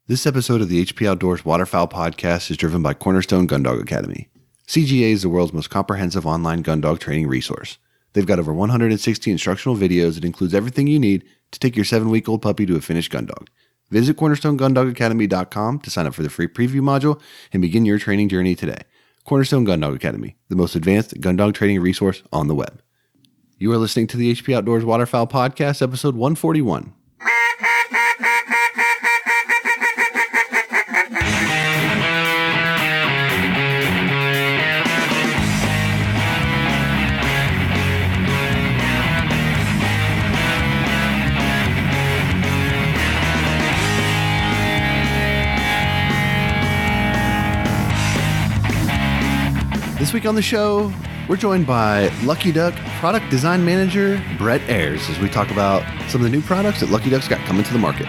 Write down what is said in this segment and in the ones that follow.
This episode of the HP Outdoors Waterfowl Podcast is driven by Cornerstone Gun Dog Academy. CGA is the world's most comprehensive online gun dog training resource. They've got over 160 instructional videos that includes everything you need to take your 7-week-old puppy to a finished gun dog. Visit cornerstonegundogacademy.com to sign up for the free preview module and begin your training journey today. Cornerstone Gun Dog Academy, the most advanced gun dog training resource on the web. You are listening to the HP Outdoors Waterfowl Podcast, episode 141. This week on the show, we're joined by Lucky Duck Product Design Manager Bret Ayers as we talk about some of the new products that Lucky Duck's got coming to the market.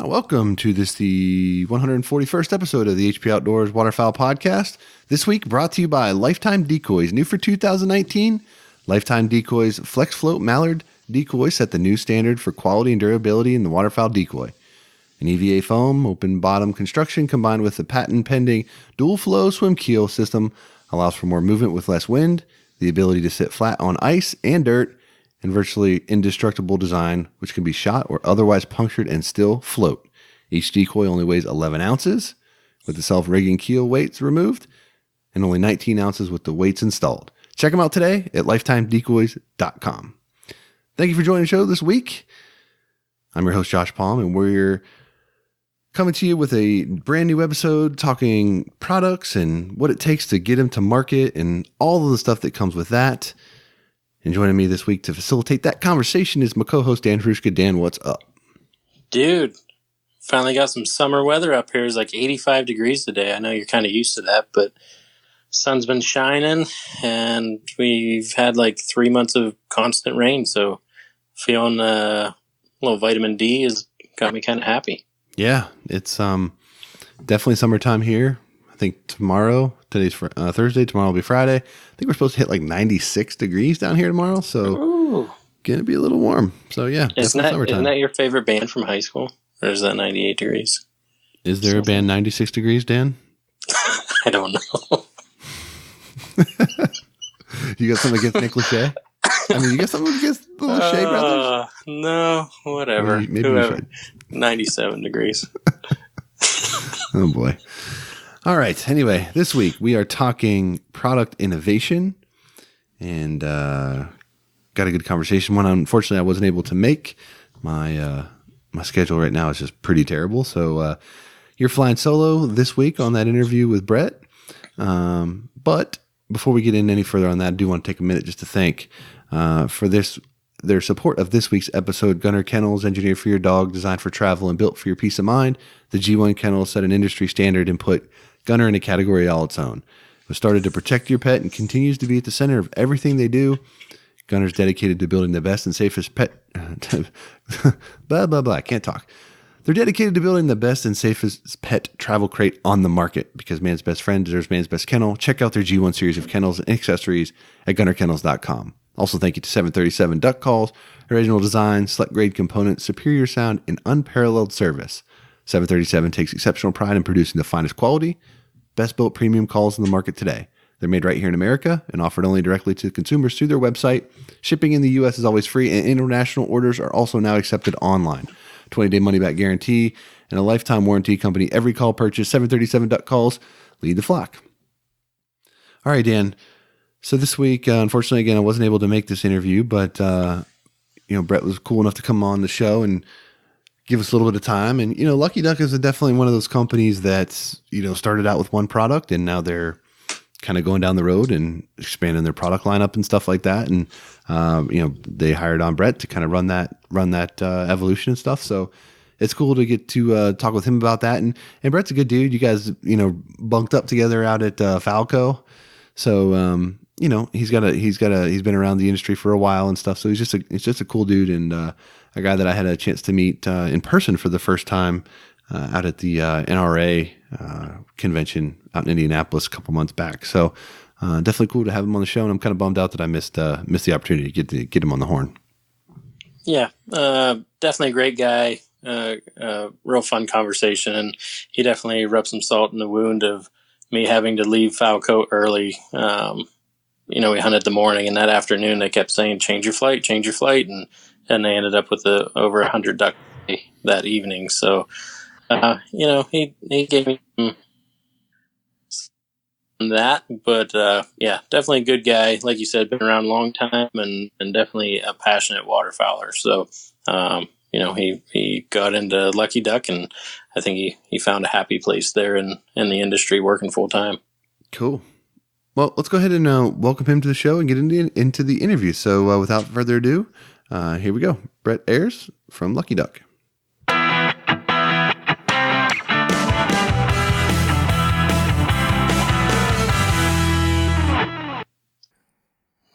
Welcome to the 141st episode of the HP Outdoors Waterfowl Podcast. This week brought to you by Lifetime Decoys. New for 2019, Lifetime Decoys Flex Float Mallard decoy set the new standard for quality and durability in the waterfowl decoy. An EVA foam, open bottom construction combined with the patent pending dual flow swim keel system allows for more movement with less wind, the ability to sit flat on ice and dirt, and virtually indestructible design which can be shot or otherwise punctured and still float. Each decoy only weighs 11 ounces with the self-rigging keel weights removed and only 19 ounces with the weights installed. Check them out today at lifetimedecoys.com. Thank you for joining the show this week. I'm your host, Josh Palm, and we're coming to you with a brand new episode talking products and what it takes to get them to market and all of the stuff that comes with that. And joining me this week to facilitate that conversation is my co-host, Dan Hrushka. Dan, what's up? Dude, finally got some summer weather up here. It's like 85 degrees today. I know you're kind of used to that, but sun's been shining, and we've had like 3 months of constant rain, so feeling a little vitamin D has got me kind of happy. Yeah, it's definitely summertime here. I think today's Thursday, tomorrow will be Friday. I think we're supposed to hit like 96 degrees down here tomorrow, so gonna be a little warm. So yeah, isn't that your favorite band from high school, or is that 98 degrees? Is there a band 96 degrees, Dan? I don't know. You got something against Nick Lachey? I mean, you got something against the Lachey brothers? No, whatever. Maybe we should. 97 degrees. Oh, boy. All right. Anyway, this week we are talking product innovation and got a good conversation. One, unfortunately, I wasn't able to make. My schedule right now is just pretty terrible. So you're flying solo this week on that interview with Bret. But before we get in any further on that, I do want to take a minute just to thank for their support of this week's episode. Gunner Kennels, engineered for your dog, designed for travel, and built for your peace of mind. The G1 Kennel set an industry standard and put Gunner in a category all its own. It was started to protect your pet and continues to be at the center of everything they do. Gunner's dedicated to building the best and safest pet... blah, blah, blah. I can't talk. They're dedicated to building the best and safest pet travel crate on the market because man's best friend deserves man's best kennel. Check out their G1 series of kennels and accessories at gunnerkennels.com. Also, thank you to 737 Duck Calls, original design, select grade components, superior sound, and unparalleled service. 737 takes exceptional pride in producing the finest quality, best built premium calls in the market today. They're made right here in America and offered only directly to consumers through their website. Shipping in the U.S. is always free, and international orders are also now accepted online. 20-day money-back guarantee, and a lifetime warranty. Company every call purchase. 737 Duck Calls, lead the flock. All right, Dan. So this week, unfortunately, again, I wasn't able to make this interview, but Bret was cool enough to come on the show and give us a little bit of time. And Lucky Duck is definitely one of those companies that started out with one product, and now they're kind of going down the road and expanding their product lineup and stuff like that. And they hired on Bret to kind of run that evolution and stuff. So it's cool to get to talk with him about that. And Bret's a good dude. You guys bunked up together out at Falco. So he's been around the industry for a while and stuff. So he's just a cool dude and a guy that I had a chance to meet in person for the first time out at the NRA convention out in Indianapolis a couple months back. So definitely cool to have him on the show, and I'm kind of bummed out that I missed the opportunity to get him on the horn. Yeah, definitely a great guy. Real fun conversation, and he definitely rubbed some salt in the wound of me having to leave Falco early. We hunted the morning, and that afternoon they kept saying, change your flight, and they ended up with over 100 duck that evening. So, he gave me that, but yeah, definitely a good guy. Like you said, been around a long time, and definitely a passionate waterfowler. So, he got into Lucky Duck, and I think he found a happy place there in the industry, working full time. Cool. Well, let's go ahead and welcome him to the show and get into the interview. So without further ado, here we go. Bret Ayers from Lucky Duck.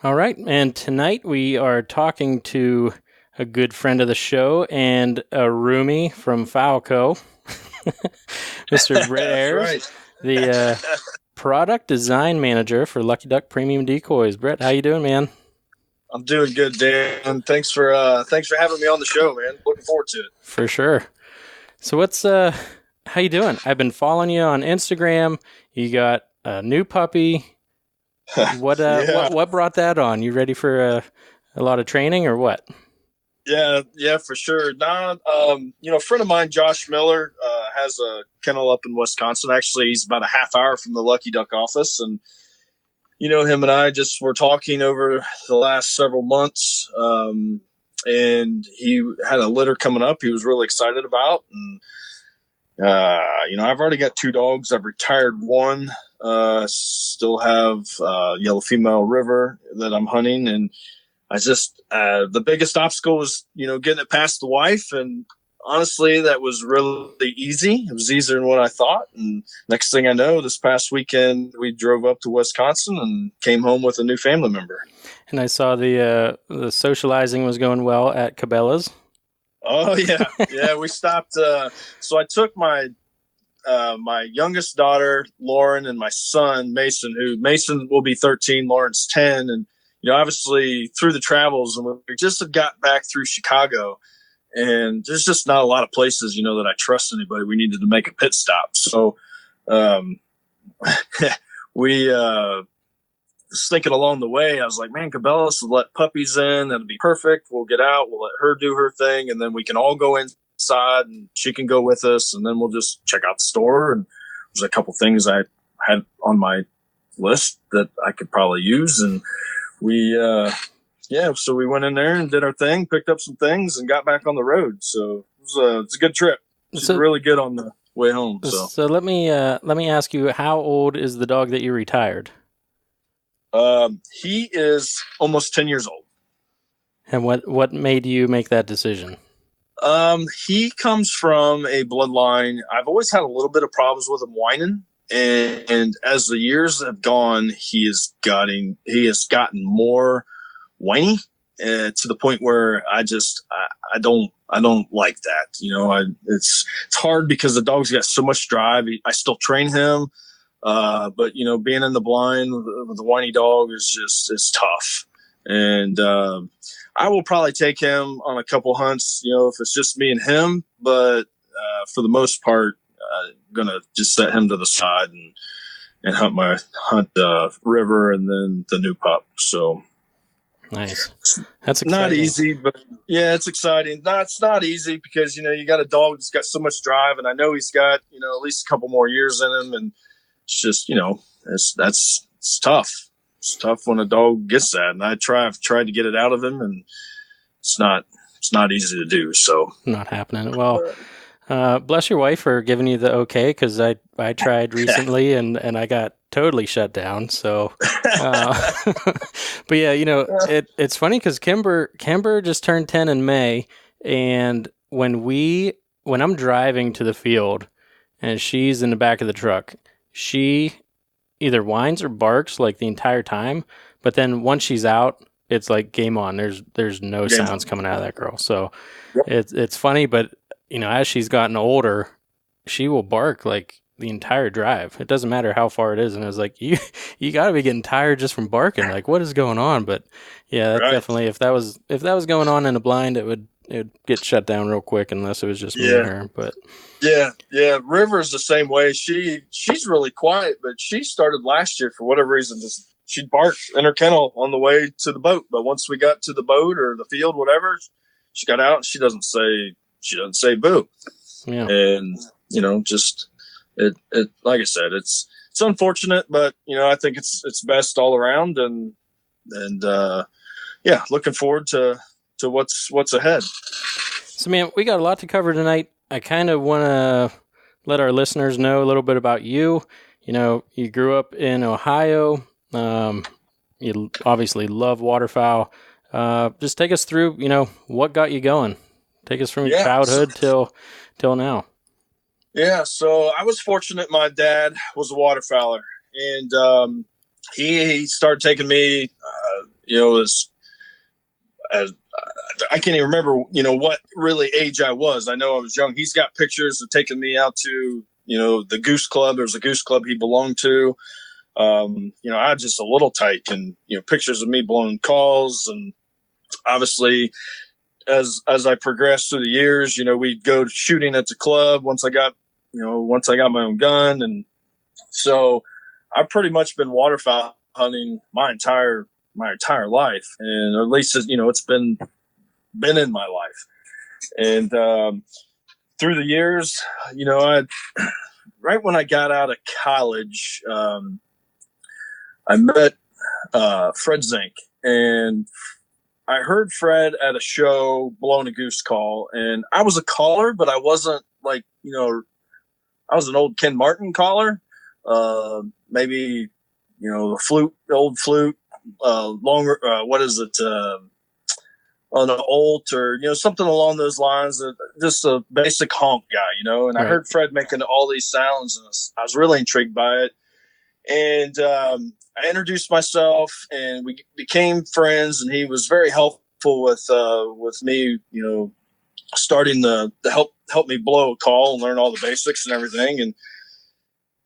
All right, and tonight we are talking to a good friend of the show and a roomie from Falco, Mr. Bret Ayers, right. the product design manager for Lucky Duck Premium Decoys. Bret, how you doing, man? I'm doing good, Dan. Thanks for having me on the show, man. Looking forward to it. For sure. So what's how you doing? I've been following you on Instagram. You got a new puppy. What what brought that on? You ready for a lot of training or what? Yeah, for sure. A friend of mine, Josh Miller, has a kennel up in Wisconsin. Actually, he's about a half hour from the Lucky Duck office, and him and I just were talking over the last several months. And he had a litter coming up. He was really excited about, and I've already got 2 dogs. I've retired one. Still have yellow female river that I'm hunting, and I just the biggest obstacle was getting it past the wife, and honestly that was really easy. It was easier than what I thought, and next thing I know, this past weekend we drove up to Wisconsin and came home with a new family member. And I saw the socializing was going well at Cabela's. Oh yeah, we stopped. So I took my youngest daughter, Lauren, and my son, Mason, Mason will be 13, Lauren's 10. And, obviously through the travels, and we just had got back through Chicago, and there's just not a lot of places, that I trust anybody. We needed to make a pit stop. So, we, was thinking along the way, I was like, man, Cabela's will let puppies in. That'll be perfect. We'll get out. We'll let her do her thing. And then we can all go inside, and she can go with us, and then we'll just check out the store. And there's a couple things I had on my list that I could probably use, and so we went in there and did our thing, picked up some things, and got back on the road. So it's a good trip. It's really good on the way home. So let me ask you, how old is the dog that you retired? He is almost 10 years old. And what made you make that decision? He comes from a bloodline. I've always had a little bit of problems with him whining, and as the years have gone, he has gotten more whiny, to the point where I don't like that. It's hard because the dog's got so much drive. I still train him, but being in the blind with a whiny dog is tough. And I will probably take him on a couple hunts, if it's just me and him. But for the most part, I'm gonna just set him to the side and hunt the river and then the new pup. So nice. That's exciting. Not easy, but yeah, it's exciting. No, it's not easy because you got a dog that's got so much drive, and I know he's got at least a couple more years in him, and it's just it's tough. It's tough when a dog gets that, and I've tried to get it out of him, and it's not easy to do. So not happening. Well, bless your wife for giving you the okay, because I tried recently and I got totally shut down. So, but yeah, it's funny because Kimber just turned 10 in May, and when I'm driving to the field and she's in the back of the truck, she either whines or barks like the entire time, but then once she's out, it's like game on. There's no sounds coming out of that girl. So it's funny, but as she's gotten older, she will bark like the entire drive. It doesn't matter how far it is. And I was like, you got to be getting tired just from barking. Like, what is going on? But yeah, that's Right. definitely, if that was going on in a blind, it would get shut down real quick unless it was just me and her. But yeah. River's the same way. She's really quiet, but she started last year for whatever reason. Just she'd bark in her kennel on the way to the boat. But once we got to the boat or the field, whatever, she got out and she doesn't say boo. yeah. And, just it like I said, it's unfortunate, but I think it's best all around, and looking forward to what's ahead. So, man, we got a lot to cover tonight. I kind of want to let our listeners know a little bit about you. You grew up in Ohio. You obviously love waterfowl. Just take us through, what got you going. Take us from your childhood till now. Yeah, so I was fortunate. My dad was a waterfowler, and he started taking me, as I can't even remember, what really age I was. I know I was young. He's got pictures of taking me out to, the goose club. There's a goose club he belonged to. I was just a little tyke, and, pictures of me blowing calls. And obviously, as I progressed through the years, we'd go shooting at the club once I got my own gun. And so I've pretty much been waterfowl hunting my entire life, and or at least it's been in my life. And through the years, right when I got out of college, I met Fred Zink, and I heard Fred at a show blowing a goose call, and I was a caller, but I wasn't like, I was an old Ken Martin caller, maybe, the old flute, longer, what is it? On an Olt or, something along those lines, just a basic honk guy, and right. I heard Fred making all these sounds, and I was really intrigued by it. And I introduced myself, and we became friends, and he was very helpful with me, starting to help me blow a call and learn all the basics and everything. And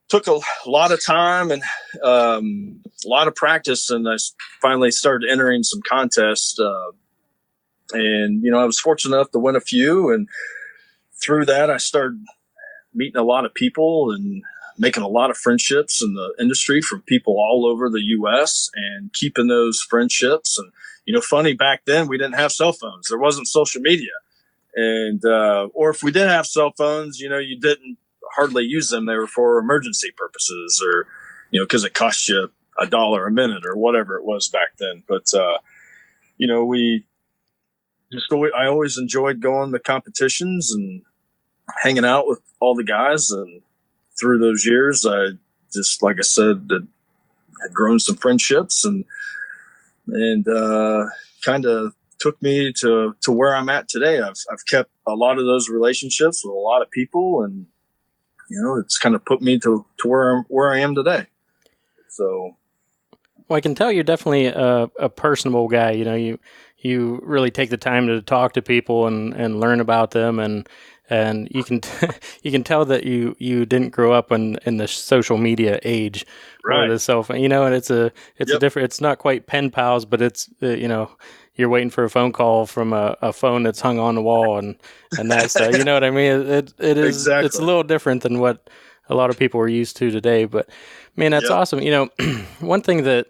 took a lot of time and a lot of practice, and I finally started entering some contests. And, I was fortunate enough to win a few. And through that, I started meeting a lot of people and making a lot of friendships in the industry from people all over the U.S. and keeping those friendships. And, funny, back then we didn't have cell phones. There wasn't social media. And, or if we did have cell phones, you didn't hardly use them. They were for emergency purposes, or, because it cost you $1 a minute or whatever it was back then. But, I always enjoyed going to competitions and hanging out with all the guys. And through those years, I just, like I said, had grown some friendships and kind of took me to where I'm at today. I've kept a lot of those relationships with a lot of people, and it's kind of put me to where I am today. So, well, I can tell you're definitely a personable guy. You really take the time to talk to people and learn about them, and you can you can tell that you didn't grow up in the social media age, right? Or the cell phone, and it's a different. It's not quite pen pals, but it's you're waiting for a phone call from a phone that's hung on the wall, and that's you know what I mean. It is exactly. It's a little different than what a lot of people are used to today. But man, that's awesome. One thing that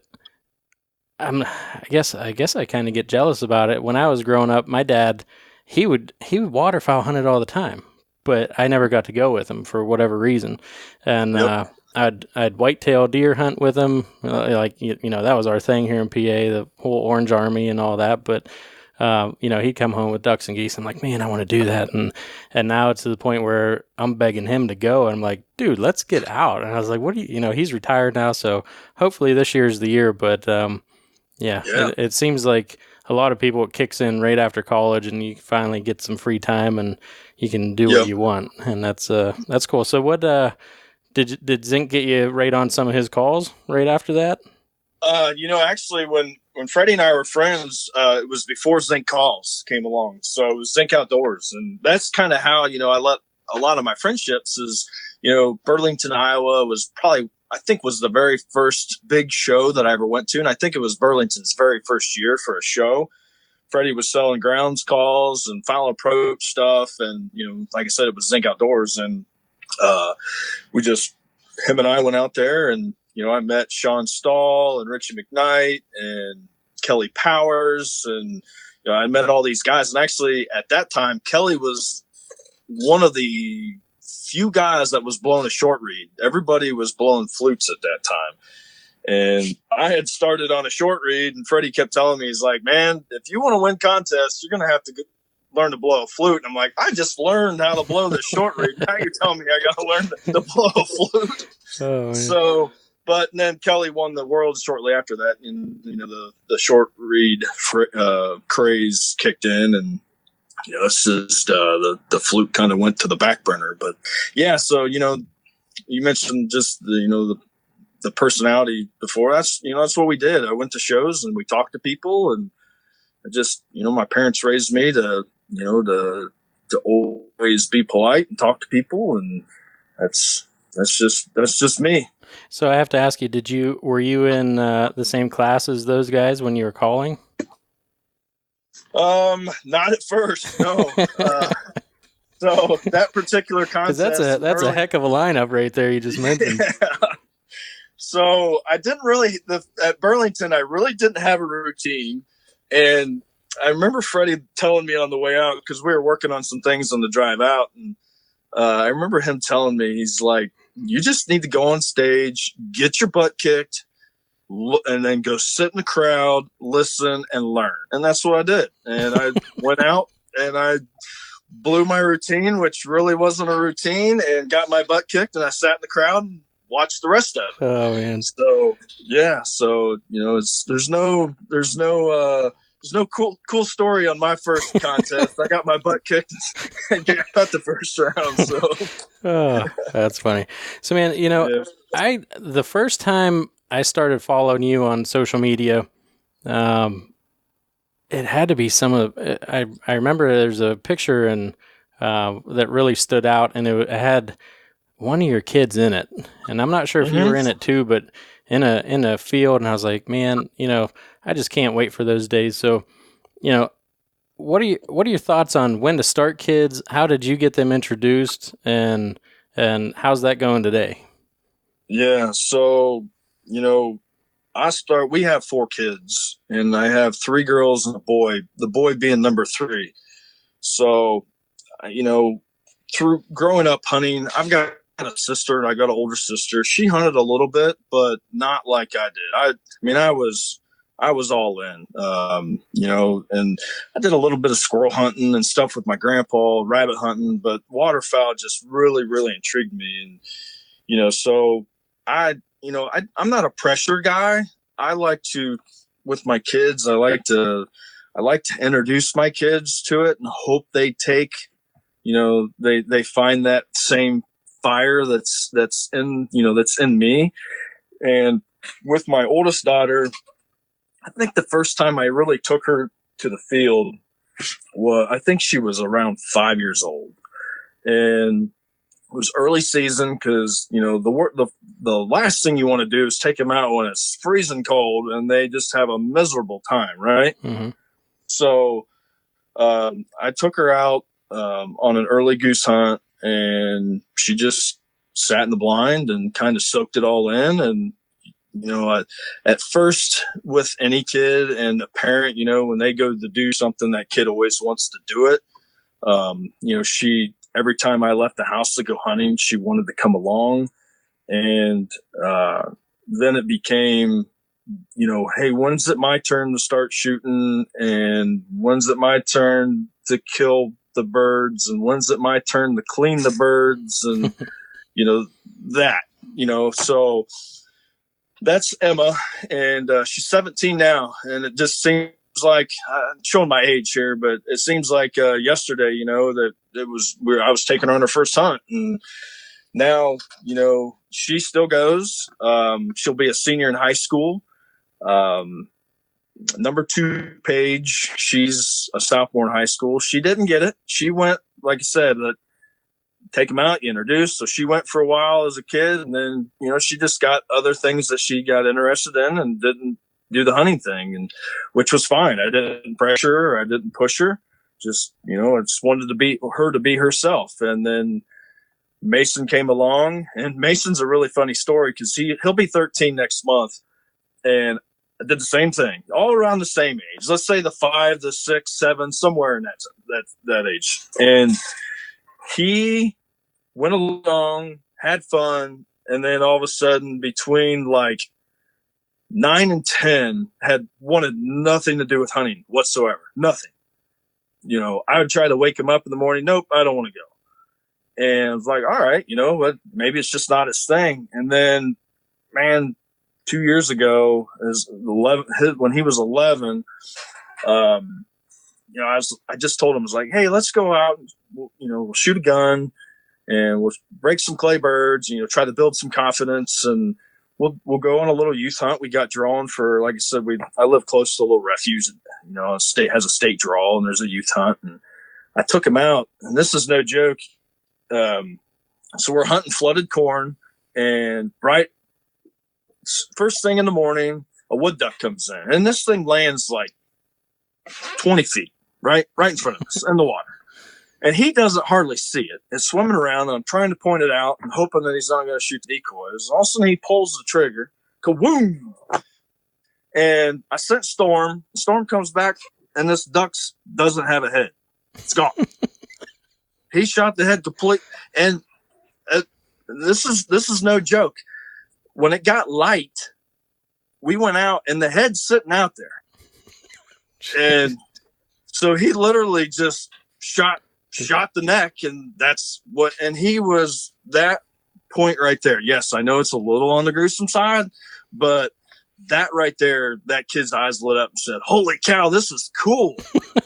I guess I kind of get jealous about it. When I was growing up, my dad, he would waterfowl hunt it all the time, but I never got to go with him for whatever reason. And I'd whitetail deer hunt with him, that was our thing here in PA, the whole Orange Army and all that. But he'd come home with ducks and geese. I'm like, man, I want to do that. And now it's to the point where I'm begging him to go. And I'm like, dude, let's get out. And I was like, what do you, he's retired now, so hopefully this year's the year. But it seems like a lot of people, it kicks in right after college, and you finally get some free time and you can do what you want. And that's cool. So what, did Zink get you right on some of his calls right after that? Actually when Freddie and I were friends, it was before Zink Calls came along. So it was Zink Outdoors. And that's kind of how, I let a lot of my friendships is, Burlington, Iowa was probably, I think, was the very first big show that I ever went to. And I think it was Burlington's very first year for a show. Freddie was selling grounds calls and final approach stuff. And, like I said, it was Zinc Outdoors. And him and I went out there, and, I met Sean Stahl and Richie McKnight and Kelly Powers. And, I met all these guys. And actually, at that time, Kelly was one of the few guys that was blowing a short reed. Everybody was blowing flutes at that time. And I had started on a short reed, and Freddie kept telling me, he's like, man, if you want to win contests, you're going to have to learn to blow a flute. And I'm like, I just learned how to blow the short reed. Now you're telling me I got to learn to blow a flute. Oh, so, but then Kelly won the world shortly after that. And, the short reed craze kicked in, and, it's just the flute kind of went to the back burner. But yeah, so, you mentioned just the personality before. That's what we did. I went to shows and we talked to people, and I just, my parents raised me to always be polite and talk to people. And that's just me. So I have to ask you, were you in the same class as those guys when you were calling? Not at first, no. So that particular contest, that's a heck of a lineup right there you just mentioned. Yeah. So I didn't really, at Burlington, I really didn't have a routine. And I remember Freddie telling me on the way out, because we were working on some things on the drive out. And I remember him telling me, he's like, you just need to go on stage, get your butt kicked, and then go sit in the crowd, listen, and learn. And that's what I did. And I went out and I blew my routine, which really wasn't a routine, and got my butt kicked, and I sat in the crowd and watched the rest of it. Oh man. So yeah. So, there's no cool story on my first contest. I got my butt kicked and got the first round. So oh, that's funny. So man, yeah. The first time I started following you on social media, it had to be I remember there's a picture that really stood out, and it had one of your kids in it, and I'm not sure if you were in it too, but in a field, and I was like, man, I just can't wait for those days. So, what are your thoughts on when to start kids? How did you get them introduced, and how's that going today? Yeah, so we have 4 kids, and I have 3 girls and a boy. The boy being number 3. So, through growing up hunting, I've got a sister, and I got an older sister. She hunted a little bit, but not like I did. I was all in, and I did a little bit of squirrel hunting and stuff with my grandpa, rabbit hunting, but waterfowl just really, really intrigued me. And, so I'm not a pressure guy. I like to, with my kids, I like to introduce my kids to it and hope they take, they find that same fire that's in me. And with my oldest daughter, I think the first time I really took her to the field I think she was around 5 years old, and it was early season because the last thing you want to do is take them out when it's freezing cold and they just have a miserable time, right? Mm-hmm. So I took her out on an early goose hunt, and she just sat in the blind and kind of soaked it all in. And at first, with any kid and a parent, when they go to do something, that kid always wants to do it. She, every time I left the house to go hunting, she wanted to come along. And then it became, hey, when's it my turn to start shooting? And when's it my turn to kill the birds? And when's it my turn to clean the birds? And, so that's Emma, and she's 17 now. And it just seems like, I'm showing my age here, but it seems like yesterday, that I was taking her on her first hunt. And now, she still goes. She'll be a senior in high school. Number 2 Paige, she's a sophomore in high school. She didn't get it. She went, like I said, take them out, you introduce. So she went for a while as a kid, and then, she just got other things that she got interested in and didn't do the hunting thing, and which was fine. I didn't pressure her. I didn't push her. Just, I just wanted her to be herself. And then Mason came along, and Mason's a really funny story because he'll be 13 next month. And I did the same thing, all around the same age. Let's say the 5, the 6, 7, somewhere in that age. And he went along, had fun, and then all of a sudden, between like 9 and 10, had wanted nothing to do with hunting whatsoever. Nothing. I would try to wake him up in the morning. Nope, I don't want to go. And I was like, all right, but maybe it's just not his thing. And then, man, 2 years ago, when he was 11, I just told him, I was like, hey, let's go out, we'll shoot a gun and we'll break some clay birds, try to build some confidence, and we'll go on a little youth hunt. We got drawn for, like I said, I live close to a little refuge, a state has a state draw, and there's a youth hunt. And I took him out, and this is no joke. So we're hunting flooded corn, and first thing in the morning, a wood duck comes in, and this thing lands like 20 feet, right in front of us in the water. And he doesn't hardly see it. It's swimming around, and I'm trying to point it out and hoping that he's not going to shoot the decoys. All of a sudden, he pulls the trigger. Kawoom! And I sent Storm. Storm comes back, and this duck doesn't have a head. It's gone. He shot the head complete. And this is no joke. When it got light, we went out, and the head's sitting out there. And so he literally just shot the neck, and and he was that point right there. Yes, I know it's a little on the gruesome side, but that right there, that kid's eyes lit up and said, holy cow, this is cool.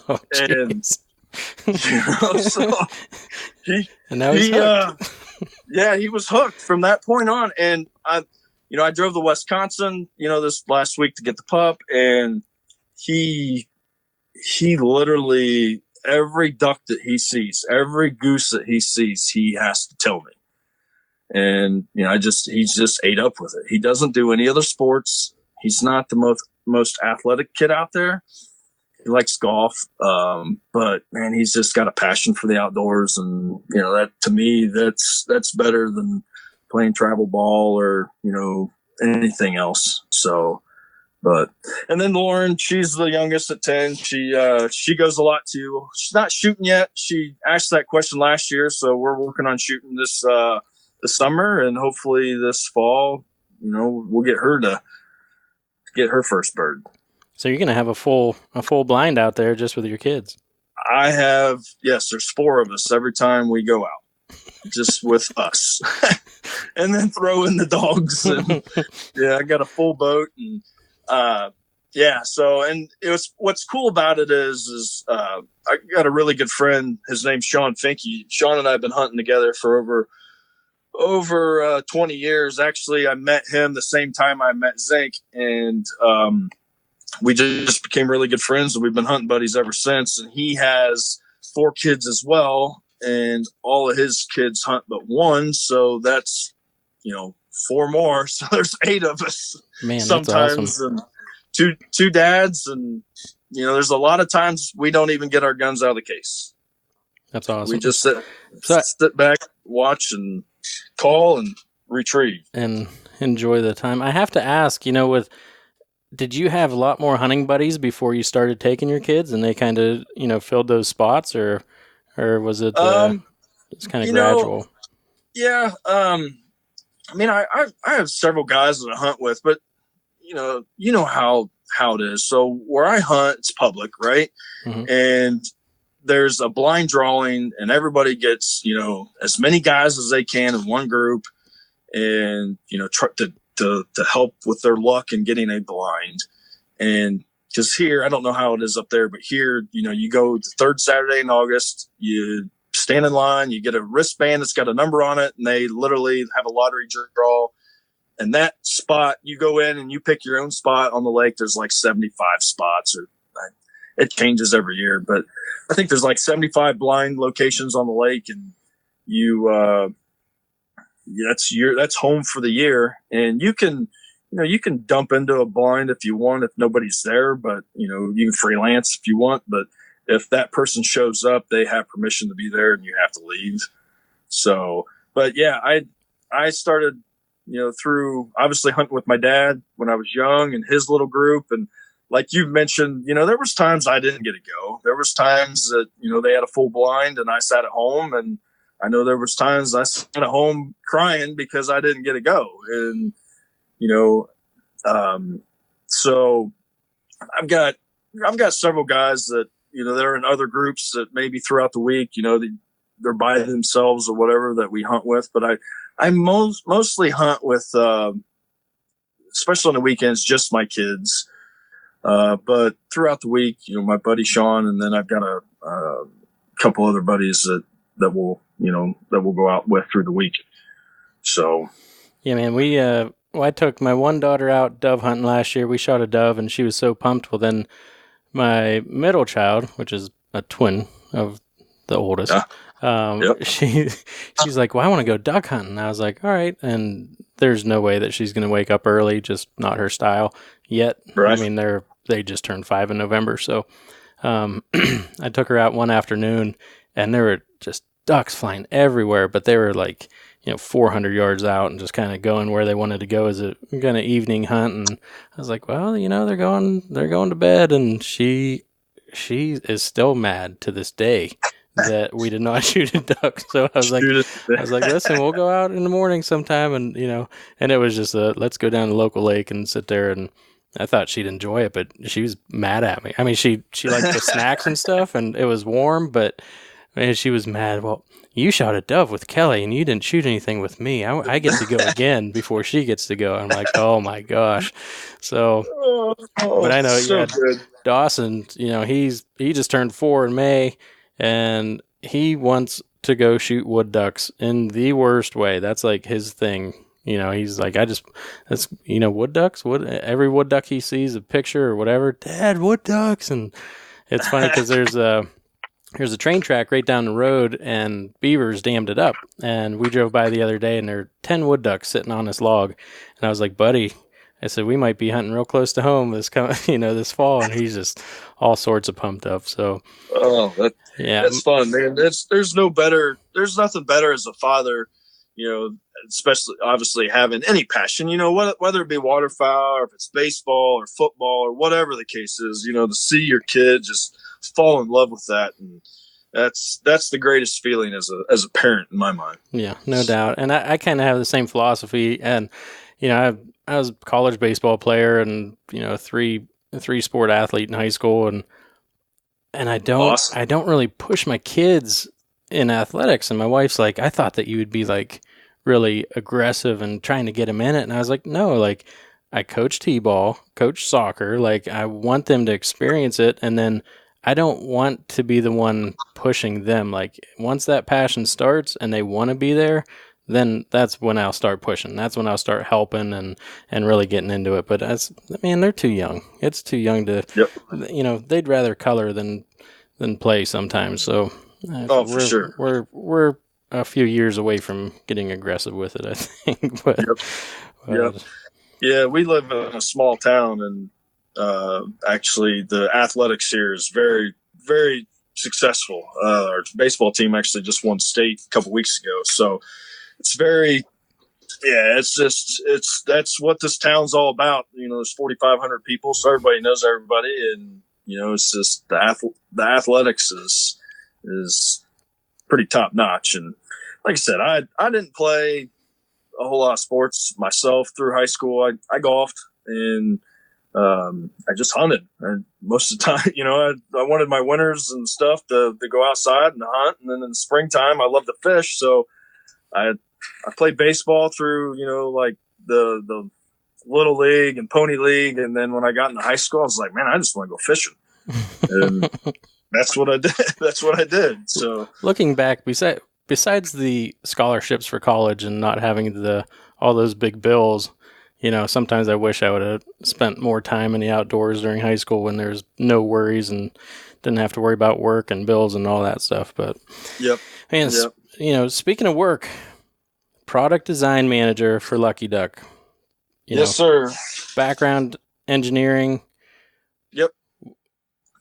Oh, and so and now he's hooked. Yeah, he was hooked from that point on. And I drove to Wisconsin, this last week to get the pup, and he literally, every duck that he sees, every goose that he sees, he has to tell me. And, he's just ate up with it. He doesn't do any other sports. He's not the most athletic kid out there. He likes golf. But man, he's just got a passion for the outdoors. And, that to me, that's better than playing travel ball or, anything else. So, and then Lauren, she's the youngest at 10. She goes a lot too. She's not shooting yet. She asked that question last year, so we're working on shooting this summer, and hopefully this fall, we'll get her to get her first bird. So you're gonna have a full blind out there just with your kids. Yes, there's 4 of us every time we go out, just with us, and then throw in the dogs. And I got a full boat. And so, and it was, what's cool about it is I got a really good friend. His name's Sean Finke. Sean and I have been hunting together for over 20 years. Actually, I met him the same time I met Zink, and we just became really good friends, and we've been hunting buddies ever since. And he has 4 kids as well, and all of his kids hunt but one, so that's 4 more. So there's 8 of us. Man, sometimes, that's awesome. And two dads, and there's a lot of times we don't even get our guns out of the case. That's awesome. We just sit back, watch, and call and retrieve and enjoy the time. I have to ask, did you have a lot more hunting buddies before you started taking your kids, and they kind of filled those spots, or was it it's kind of gradual? Yeah. I have several guys that I hunt with, but you know how it is. So where I hunt, it's public, right? Mm-hmm. And there's a blind drawing, and everybody gets, as many guys as they can in one group, and, try to help with their luck in getting a blind. And because here, I don't know how it is up there, but here, you go the 3rd Saturday in August, you stand in line, you get a wristband that's got a number on it, and they literally have a lottery draw. And that spot, you go in and you pick your own spot on the lake. There's like 75 spots, or it changes every year, but I think there's like 75 blind locations on the lake. And that's home for the year, and you can dump into a blind if you want, if nobody's there, but you can freelance if you want, but if that person shows up, they have permission to be there and you have to leave. So, but yeah, I started, through obviously hunting with my dad when I was young and his little group. And like you mentioned, there was times I didn't get to go. There was times that, they had a full blind and I sat at home, and I know there was times I sat at home crying because I didn't get to go. And, so I've got several guys that, they're in other groups that maybe throughout the week, they're by themselves or whatever that we hunt with. But I mostly hunt with, especially on the weekends, just my kids. But throughout the week, my buddy Sean, and then I've got a couple other buddies that will go out with through the week. So, yeah, man, I took my one daughter out dove hunting last year. We shot a dove, and she was so pumped. Well, then my middle child, which is a twin of the oldest, she's like, well, I want to go duck hunting. I was like, all right. And there's no way that she's going to wake up early, just not her style yet. Right. I mean, they just turned 5 in November. So I took her out one afternoon, and there were just ducks flying everywhere, but they were like, 400 yards out and just kind of going where they wanted to go as a kind of evening hunt. And I was like, well, they're going to bed. And she is still mad to this day that we did not shoot a duck. So I was like, listen, we'll go out in the morning sometime. And, and it was just let's go down to the local lake and sit there. And I thought she'd enjoy it, but she was mad at me. I mean, she liked the snacks and stuff, and it was warm, but man, she was mad. Well, you shot a dove with Kelly and you didn't shoot anything with me. I get to go again before she gets to go. I'm like, oh my gosh. So, but I know, so good. Dawson, he just turned 4 in May, and he wants to go shoot wood ducks in the worst way. That's like his thing. He's like, that's wood ducks, every wood duck he sees a picture or whatever, Dad, wood ducks. And it's funny because there's a train track right down the road, and beavers dammed it up. And we drove by the other day, and there are 10 wood ducks sitting on this log. And I was like, buddy, I said, we might be hunting real close to home this fall. And he's just all sorts of pumped up. So, that's fun, man. There's nothing better as a father, especially obviously having any passion, whether it be waterfowl or if it's baseball or football or whatever the case is, to see your kid just fall in love with that. And that's the greatest feeling as a parent in my mind. Yeah, no doubt. And I kind of have the same philosophy. And, I was a college baseball player and, a three sport athlete in high school. And I don't really push my kids in athletics. And my wife's like, I thought that you would be like really aggressive and trying to get them in it. And I was like, no, like I coach t-ball, coach soccer. Like I want them to experience it. And then I don't want to be the one pushing them. Like once that passion starts and they want to be there, then that's when I'll start pushing. That's when I'll start helping and really getting into it. But they're too young. It's too young to, they'd rather color than play sometimes. So for sure. We're a few years away from getting aggressive with it, I think. But, yeah, we live in a small town, and actually the athletics here is very, very successful. Our baseball team actually just won state a couple weeks ago. So it's that's what this town's all about. There's 4,500 people, so everybody knows everybody. And, it's just the athletics is pretty top notch. And like I said, I didn't play a whole lot of sports myself through high school. I golfed, and I just hunted. And most of the time, I wanted my winters and stuff to go outside and hunt. And then in the springtime, I love to fish. So I played baseball through, like the little league and pony league. And then when I got into high school, I was like, man, I just want to go fishing. And that's what I did. That's what I did. So looking back, besides the scholarships for college and not having all those big bills, sometimes I wish I would have spent more time in the outdoors during high school when there's no worries and didn't have to worry about work and bills and all that stuff. But Yep. man, speaking of work, product design manager for Lucky Duck. Yes, sir. Background engineering. Yep.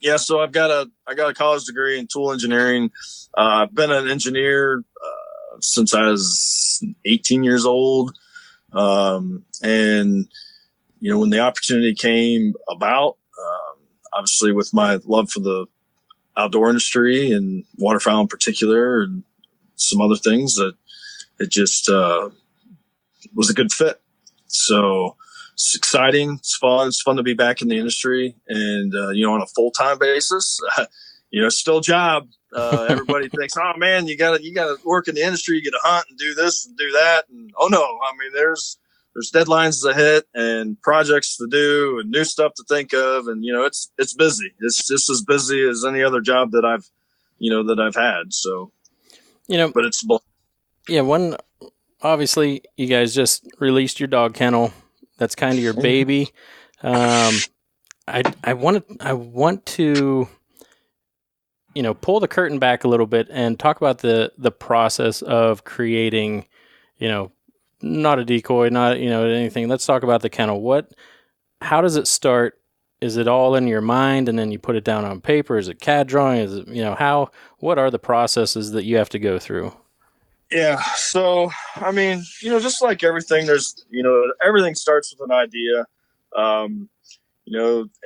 Yeah. So I got a college degree in tool engineering. I've been an engineer since I was 18 years old. And when the opportunity came about, obviously with my love for the outdoor industry and waterfowl in particular, and some other things, that it just was a good fit. So it's exciting. It's fun. It's fun to be back in the industry, and on a full time basis. Still a job. Everybody thinks, oh man, you gotta work in the industry. You get to hunt and do this and do that. And oh no, I mean there's deadlines to hit and projects to do and new stuff to think of, and it's busy. It's just as busy as any other job that I've had. So but it's one. Obviously, you guys just released your dog kennel. That's kind of your baby. I want to pull the curtain back a little bit and talk about the process of creating, not a decoy, not anything. Let's talk about the kennel. How does it start? Is it all in your mind and then you put it down on paper? Is it CAD drawing? Is it what are the processes that you have to go through? Yeah. So, I mean, just like everything, there's, everything starts with an idea,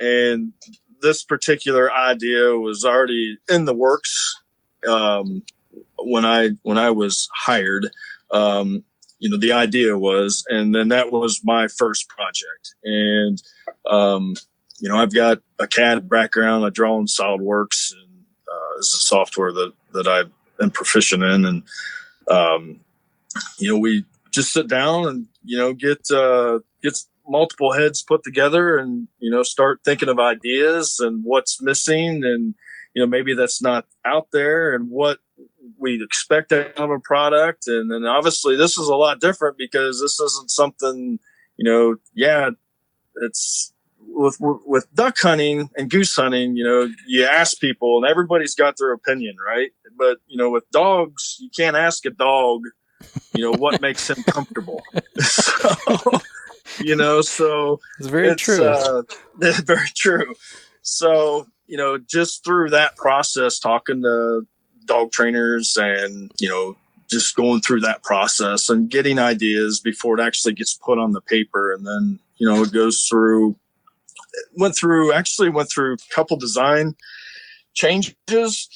and this particular idea was already in the works, when I was hired. The idea was, and then that was my first project. And, I've got a CAD background. I draw in SolidWorks, and is a software that I am proficient in. And, we just sit down and, get multiple heads put together and, start thinking of ideas and what's missing, and, maybe that's not out there, and what we expect out of a product. And then obviously this is a lot different because this isn't something, it's with duck hunting and goose hunting, you ask people and everybody's got their opinion, right? But, with dogs, you can't ask a dog, what makes him comfortable. So, so it's very true. Very true. So, just through that process, talking to dog trainers and, just going through that process and getting ideas before it actually gets put on the paper. And then, it went through a couple design changes,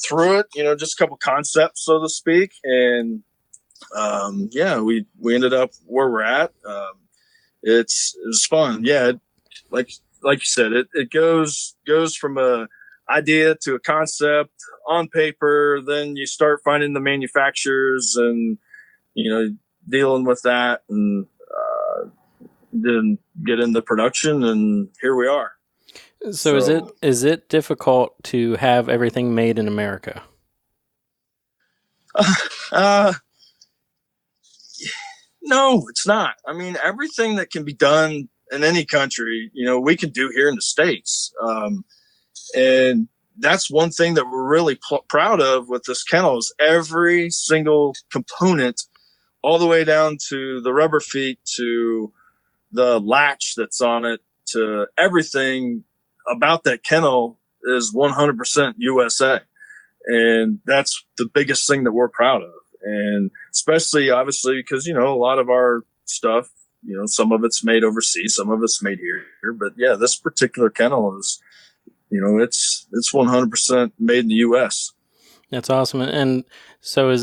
through it, just a couple concepts, so to speak. And, we ended up where we're at. It was fun. Yeah. Like you said, it goes from a idea to a concept on paper. Then you start finding the manufacturers and, dealing with that, and, then get into production, and here we are. So is it difficult to have everything made in America? No, it's not. I mean, everything that can be done in any country, we can do here in the States. And that's one thing that we're really proud of with this kennel is every single component, all the way down to the rubber feet, to the latch that's on it, to everything about that kennel is 100% USA. And that's the biggest thing that we're proud of. And especially obviously because, a lot of our stuff, some of it's made overseas, some of it's made here. But yeah, this particular kennel is, it's 100% made in the US. That's awesome. And so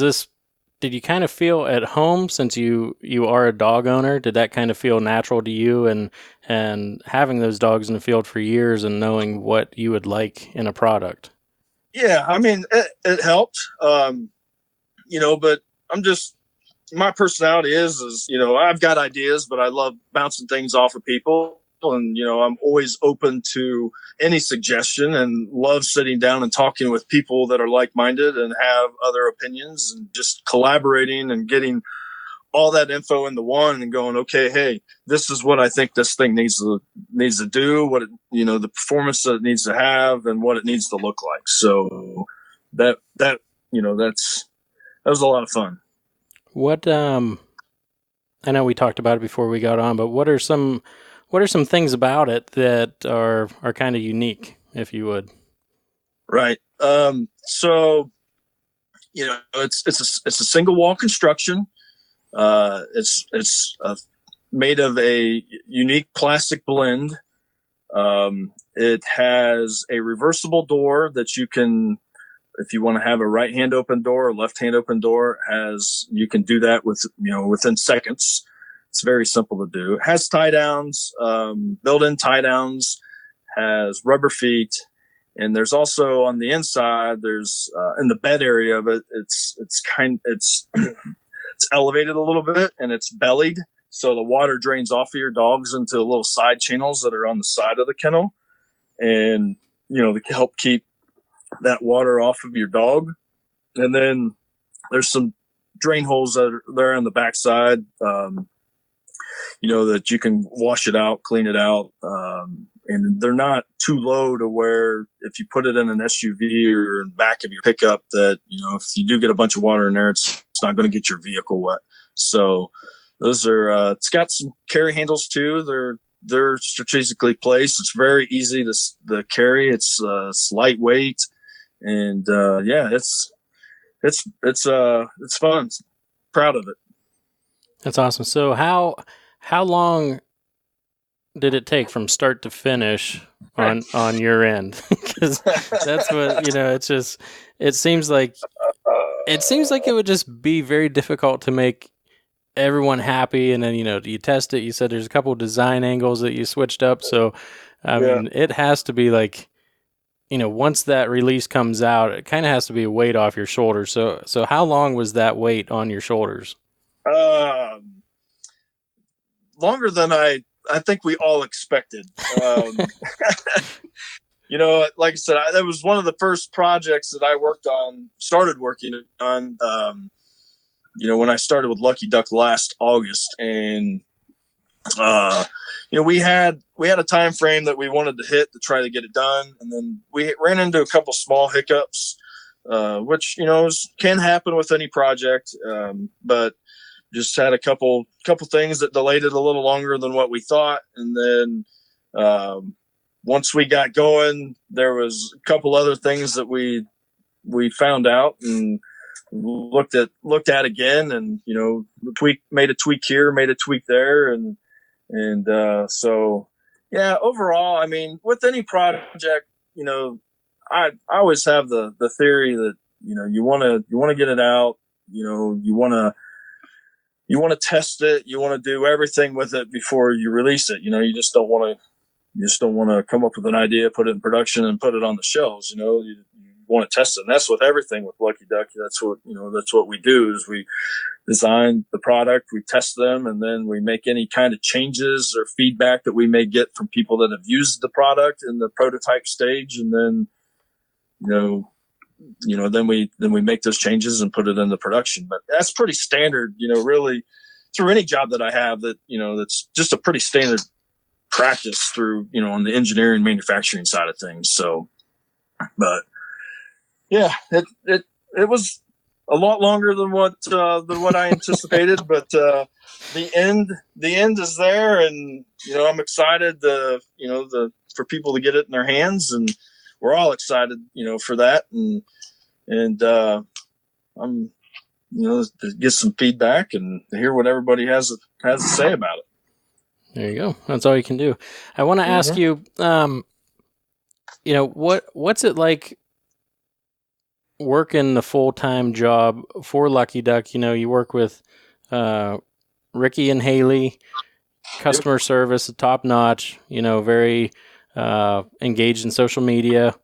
did you kind of feel at home since you are a dog owner? Did that kind of feel natural to you, and having those dogs in the field for years and knowing what you would like in a product? Yeah, I mean, it helped, but my personality is, I've got ideas, but I love bouncing things off of people. And, I'm always open to any suggestion and love sitting down and talking with people that are like-minded and have other opinions, and just collaborating and getting all that info into one and going, okay, hey, this is what I think this thing needs to do, what it, the performance that it needs to have, and what it needs to look like. So that was a lot of fun. What I know we talked about it before we got on, but what are some things about it that are kind of unique, if you would? Right. So it's a single wall construction. It's made of a unique plastic blend. It has a reversible door that you can, if you want to have a right hand open door or left hand open door, you can do that within seconds. It's very simple to do. It has tie downs, built-in tie downs, has rubber feet. And there's also on the inside, there's in the bed area of it, it's elevated a little bit and it's bellied. So the water drains off of your dogs into little side channels that are on the side of the kennel. And, to help keep that water off of your dog. And then there's some drain holes that are there on the backside, that you can wash it out, clean it out. And they're not too low to where if you put it in an SUV or in the back of your pickup that, if you do get a bunch of water in there, it's not going to get your vehicle wet. So those are, it's got some carry handles too. They're strategically placed. It's very easy to carry. It's lightweight, and it's fun. Proud of it. That's awesome. So how long did it take from start to finish on your end? Because that's what it seems like it would just be very difficult to make everyone happy. And then you test it. You said there's a couple of design angles that you switched up. So I mean, it has to be like, once that release comes out, it kind of has to be a weight off your shoulders. So how long was that weight on your shoulders? Longer than I think we all expected. Like I said, that was one of the first projects that I started working on, when I started with Lucky Duck last August. And, we had a time frame that we wanted to hit to try to get it done. And then we ran into a couple small hiccups, which, can happen with any project. But just had a couple things that delayed it a little longer than what we thought. And then, once we got going, there was a couple other things that we found out and looked at again, and, made a tweak here, made a tweak there. And so, yeah, overall, I mean, with any project, I always have the theory that, you want to get it out, you want to test it. You want to do everything with it before you release it. You just don't want to come up with an idea, put it in production, and put it on the shelves. You want to test it. And that's with everything with Lucky Duck. That's what we do is we design the product, we test them, and then we make any kind of changes or feedback that we may get from people that have used the product in the prototype stage. And then, then we make those changes and put it into production. But that's pretty standard, really through any job that I have that's just a pretty standard practice through, on the engineering manufacturing side of things. So, but yeah, it was a lot longer than what I anticipated, but the end is there, and I'm excited for people to get it in their hands, and we're all excited for that, and I'm to get some feedback and hear what everybody has to say about it. There you go. That's all you can do. I want to ask you, what's it like working the full-time job for Lucky Duck? You work with Ricky and Haley, customer service, top notch, very engaged in social media.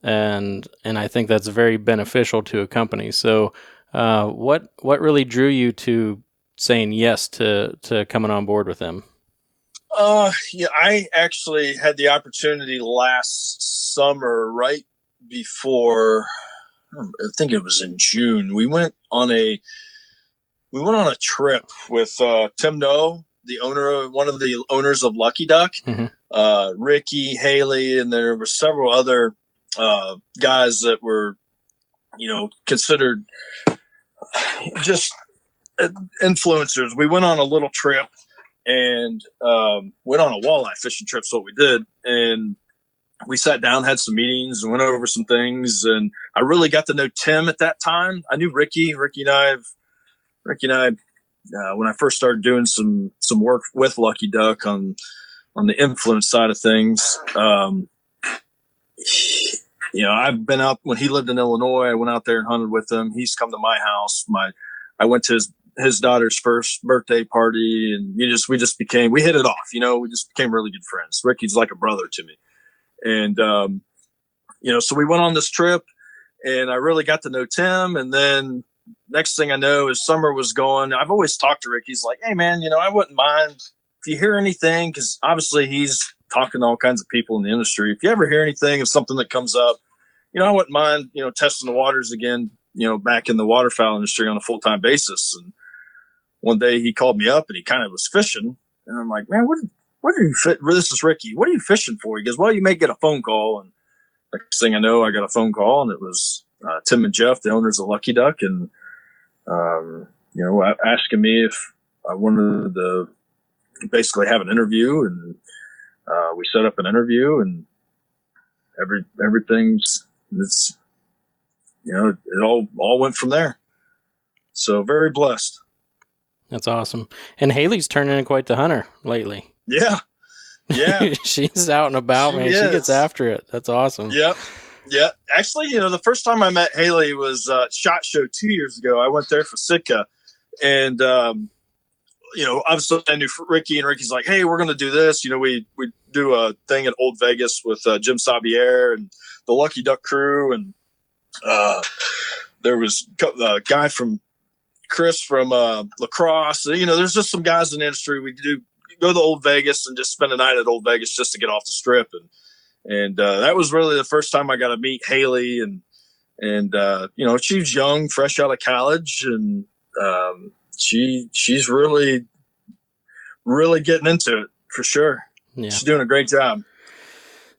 And I think that's very beneficial to a company. So what really drew you to saying yes to coming on board with them? I actually had the opportunity last summer, right before, I think it was in June. We went on we went on a trip with Tim Noe, one of the owners of Lucky Duck, Ricky, Haley, and there were several other guys that were, considered just influencers. We went on a little trip and went on a walleye fishing trip. So what we did, and we sat down, had some meetings, and went over some things. And I really got to know Tim at that time. I knew Ricky. Ricky and I, when I first started doing some work with Lucky Duck on the influence side of things, I've been out when he lived in Illinois. I went out there and hunted with him. He's come to my house. I went to his daughter's first birthday party, and we hit it off. We just became really good friends. Ricky's like a brother to me. And, so we went on this trip, and I really got to know Tim. And then next thing I know is summer was going. I've always talked to Ricky. He's like, hey, man, I wouldn't mind if you hear anything, because obviously he's talking to all kinds of people in the industry. If you ever hear anything of something that comes up, I wouldn't mind, testing the waters again, back in the waterfowl industry on a full-time basis. And one day he called me up and he kind of was fishing. And I'm like, man, what are you this is Ricky. What are you fishing for? He goes, well, you may get a phone call. And next thing I know, I got a phone call, and it was Tim and Jeff, the owners of Lucky Duck. And, asking me if I wanted to basically have an interview. And we set up an interview, and everything's, it all went from there. So very blessed. That's awesome. And Haley's turning into quite the hunter lately. Yeah. Yeah. She's out and about, man. She gets after it. That's awesome. Yep. Yeah. Actually, the first time I met Haley was SHOT Show 2 years ago. I went there for Sitka, and obviously I knew Ricky, and Ricky's like, hey, we're going to do this. We do a thing at Old Vegas with Jim Sabier and the Lucky Duck crew. And there was a guy from Chris from Lacrosse. There's just some guys in the industry. We go to Old Vegas and just spend a night at Old Vegas just to get off the strip. And that was really the first time I got to meet Haley. And she's young, fresh out of college. And she's really, really getting into it for sure. Yeah. She's doing a great job.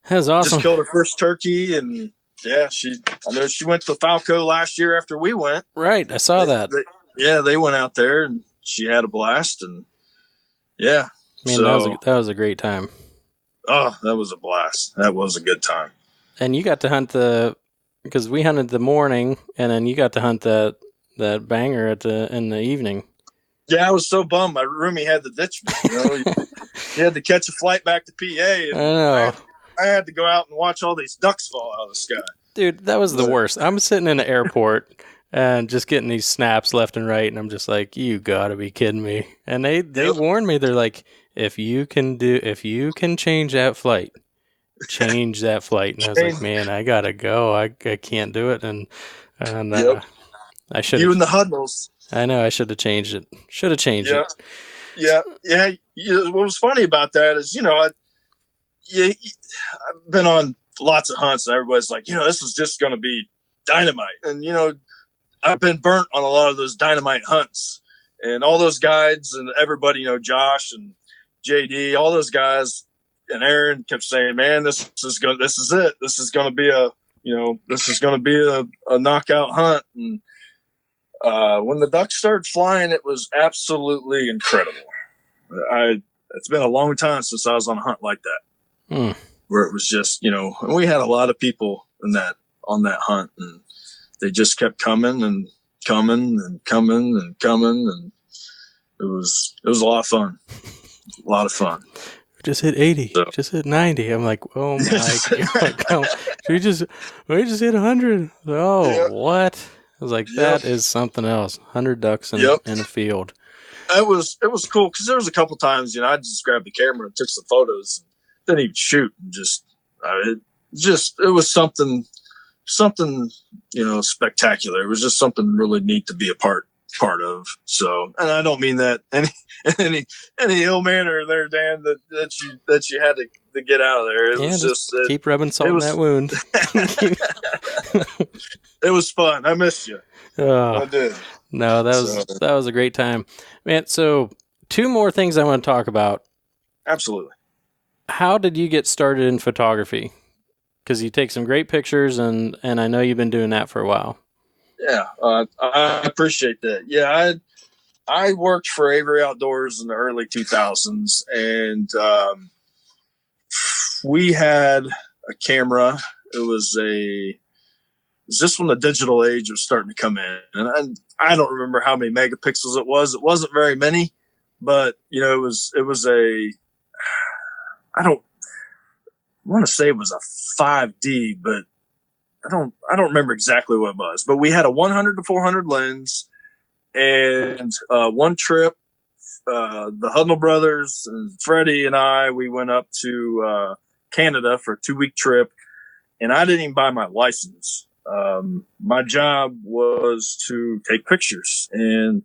That's awesome. Just killed her first turkey, and I know she went to Falco last year after we went. Right, I saw that. They went out there, and she had a blast, and man, that was a great time. Oh, that was a blast. That was a good time. And you got to hunt because we hunted the morning, and then you got to hunt that banger in the evening. Yeah, I was so bummed. My roomie had to ditch me. He had to catch a flight back to PA. And I know. I had to go out and watch all these ducks fall out of the sky. Dude, that was the worst. I'm sitting in the airport and just getting these snaps left and right, and I'm just like, you gotta be kidding me. And they warned me. They're like, if you can change that flight, change that flight. And I was like, man, I gotta go. I can't do it. And I should. You and the huddles. I know. I should have changed it. it. Yeah. What was funny about that is, I've been on lots of hunts, and everybody's like, this is just going to be dynamite. And, I've been burnt on a lot of those dynamite hunts, and all those guides and everybody, Josh and JD, all those guys and Aaron kept saying, man, this is it. This is going to be a knockout hunt. And when the ducks started flying, it was absolutely incredible. It's been a long time since I was on a hunt like that, where it was just, and we had a lot of people on that hunt, and they just kept coming and coming and coming and coming, and it was a lot of fun. A lot of fun. Just hit 80. So. Just hit 90. I'm like, oh my god! we just hit 100. Oh, what? I was like, that is something else. 100 ducks in a field. It was cool because there was a couple times, I just grabbed the camera and took some photos, and didn't even shoot. And it was something, spectacular. It was just something really neat to be a part of. So, and I don't mean that any ill manner there, Dan, that you had to get out of there. It was just keep rubbing salt in that wound. It was fun. I missed you. I did. No, that was a great time, man. So 2 more things I want to talk about. Absolutely. How did you get started in photography? Because you take some great pictures, and I know you've been doing that for a while. Yeah, I appreciate that. Yeah, I worked for Avery Outdoors in the early 2000s, and we had a camera. It was just when the digital age was starting to come in, and I don't remember how many megapixels it was. It wasn't very many, but it was I don't want to say it was a 5D, but I don't remember exactly what it was. But we had a 100 to 400 lens, and one trip, the Hudnall brothers and Freddie and we went up to Canada for a 2-week trip, and I didn't even buy my license. My job was to take pictures, and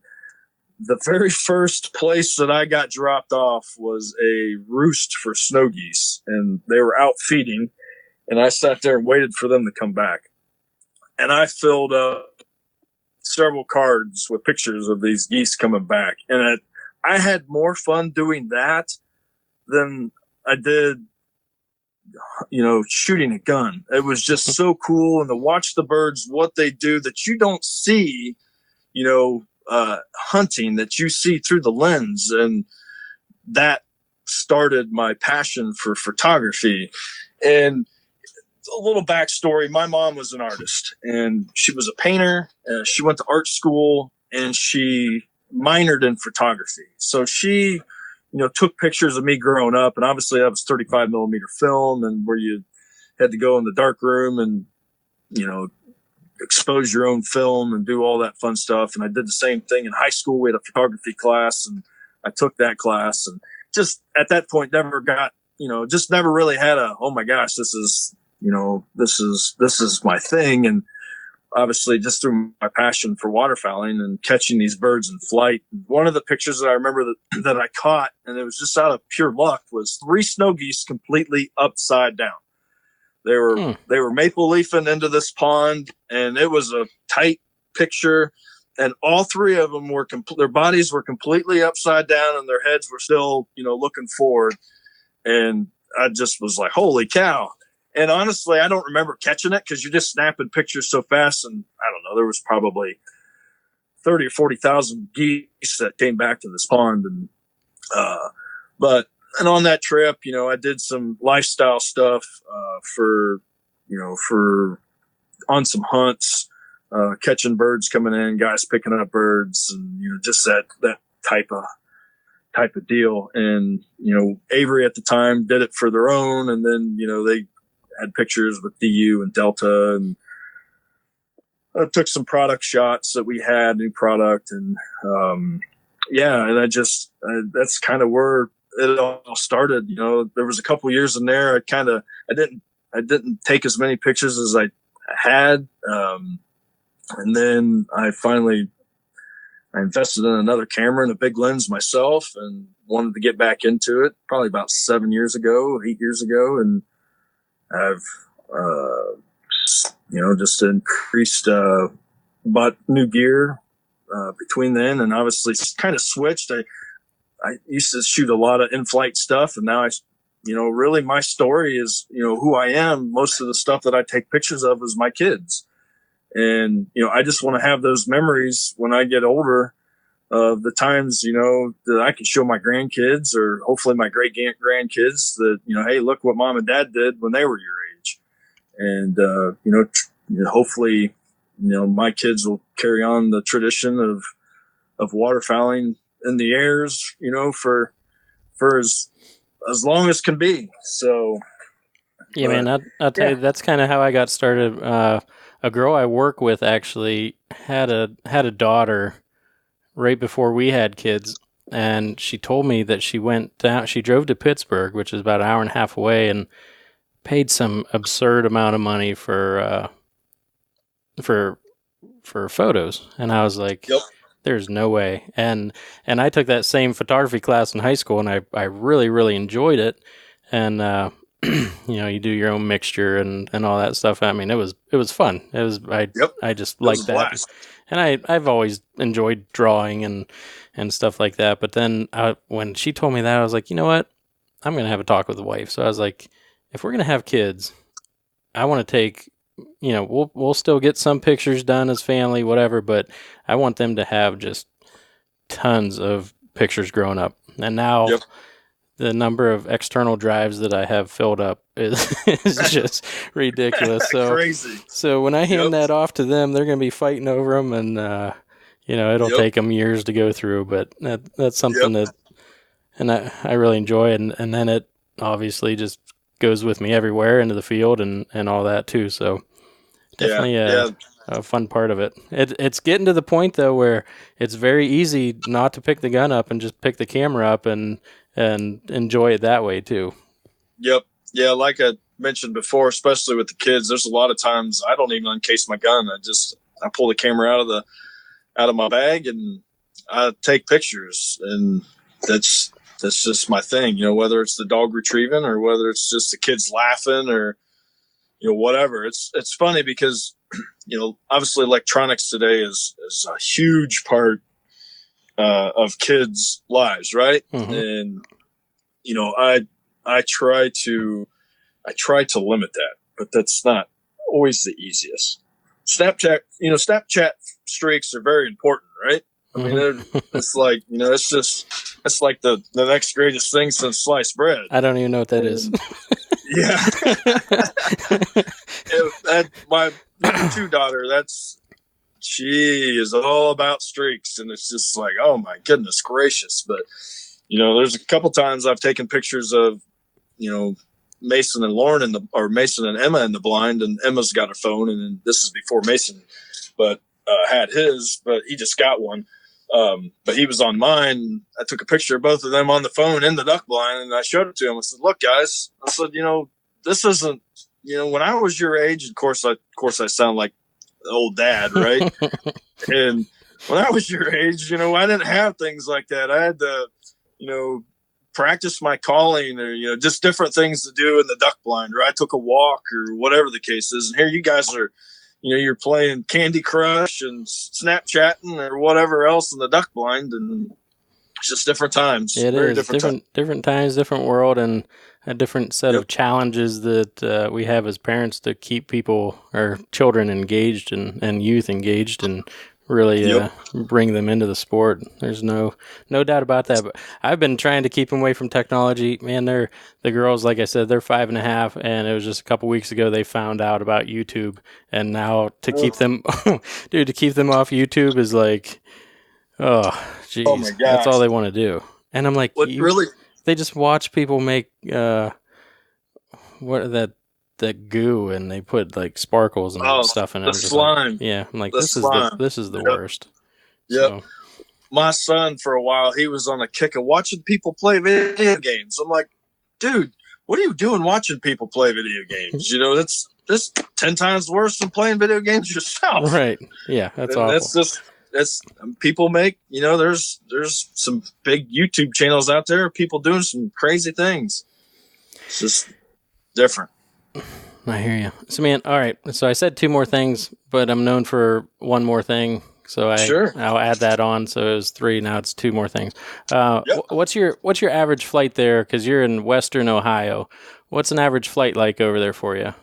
the very first place that I got dropped off was a roost for snow geese, and they were out feeding, and I sat there and waited for them to come back. And I filled up several cards with pictures of these geese coming back. And I had more fun doing that than I did, shooting a gun. It was just so cool. And to watch the birds, what they do that you don't see, hunting, that you see through the lens. And that started my passion for photography. And a little backstory, my mom was an artist, and she was a painter. She went to art school, and she minored in photography. So she, took pictures of me growing up, and obviously that was 35 millimeter film, and where you had to go in the dark room and, expose your own film and do all that fun stuff. And I did the same thing in high school. We had a photography class, and I took that class, and just at that point never got, just never really had oh my gosh, this is my thing. And obviously just through my passion for waterfowling and catching these birds in flight. One of the pictures that I remember that I caught, and it was just out of pure luck, was 3 snow geese completely upside down. They were maple leafing into this pond, and it was a tight picture, and all 3 of them were their bodies were completely upside down, and their heads were still, looking forward. And I just was like, holy cow. And honestly, I don't remember catching it because you're just snapping pictures so fast. And I don't know, there was probably 30 or 40,000 geese that came back to this pond. And, and on that trip, I did some lifestyle stuff, on some hunts, catching birds coming in, guys picking up birds, and, just that type of deal. And, Avery at the time did it for their own. And then, they had pictures with DU and Delta, and took some product shots that we had, new product. And, and that's kind of where it all started. There was a couple years in there. I didn't take as many pictures as I had. And then I invested in another camera and a big lens myself, and wanted to get back into it probably about 8 years ago. And I've, just increased, bought new gear, between then, and obviously kind of switched. I used to shoot a lot of in-flight stuff, and now really my story is, who I am. Most of the stuff that I take pictures of is my kids. And, I just want to have those memories when I get older of the times, that I can show my grandkids, or hopefully my great grandkids, that, hey, look what mom and dad did when they were your age. And, hopefully, my kids will carry on the tradition of waterfowling in the airs, for as long as can be. So, yeah, man, I'll tell you, that's kind of how I got started. A girl I work with actually had a daughter right before we had kids, and she told me that she drove to Pittsburgh, which is about an hour and a half away, and paid some absurd amount of money for photos. And I was like, yep. There's no way. And I took that same photography class in high school, and I really, really enjoyed it. And you do your own mixture and all that stuff. I mean, it was fun. I just It was liked a that. blast. And I've always enjoyed drawing and stuff like that. But then when she told me that, I was like, you know what? I'm going to have a talk with the wife. So I was like, if we're going to have kids, I want to take, we'll still get some pictures done as family, whatever, but I want them to have just tons of pictures growing up. And now Yep. the number of external drives that I have filled up is just ridiculous. So Crazy. So when I hand Yep. that off to them, they're going to be fighting over them, and it'll Yep. take them years to go through. But that's something Yep. that, and I really enjoy, and then it obviously just goes with me everywhere into the field and all that too. So definitely a fun part of it. It's getting to the point though where it's very easy not to pick the gun up and just pick the camera up and enjoy it that way too. Yep. Yeah, like I mentioned before, especially with the kids, there's a lot of times I don't even uncase my gun. I pull the camera out of my bag and I take pictures, and that's just my thing. Whether it's the dog retrieving or whether it's just the kids laughing or whatever. It's funny because obviously electronics today is a huge part of kids' lives, right? Mm-hmm. And I try to limit that, but that's not always the easiest. Snapchat streaks are very important, right? I mean, it's like it's like the next greatest thing since sliced bread. I don't even know what that is. Yeah, my number 2 daughter, she is all about streaks, and it's just like, oh my goodness gracious. But there's a couple times I've taken pictures of Mason and Lauren or Mason and Emma in the blind, and Emma's got a phone, and this is before Mason, but had his, but he just got one. But he was on mine. I took a picture of both of them on the phone in the duck blind, and I showed it to him. I said, "Look, guys," I said, this isn't, when I was your age. Of course, I sound like an old dad, right? And when I was your age, I didn't have things like that. I had to, practice my calling, or just different things to do in the duck blind, or I took a walk, or whatever the case is. And here you guys are, you're playing Candy Crush and Snapchatting or whatever else in the duck blind, and it's just different times. It Very is different times, different world, and a different set of challenges that we have as parents to keep people or children engaged and youth engaged and really bring them into the sport. There's no doubt about that. But I've been trying to keep them away from technology. Man, the girls, like I said, they're 5.5, and it was just a couple weeks ago they found out about YouTube, and now to keep them, dude, to keep them off YouTube is like, oh, geez, Oh my gosh. that's all they want to do. And I'm like, really? They just watch people make what that goo, and they put like sparkles and stuff in it. The slime. Like, yeah, I'm like, this is the worst. Yep. So. My son, for a while, he was on a kick of watching people play video games. I'm like, dude, what are you doing watching people play video games? That's 10 times worse than playing video games yourself. Right. Yeah, that's awful. That's people make, there's some big YouTube channels out there, people doing some crazy things. It's just different. I hear you. So, man, all right. So I said 2 more things, but I'm known for one more thing. So I'll add that on. So it was 3. Now it's 2 more things. What's your average flight there? Because you're in Western Ohio. What's an average flight like over there for you?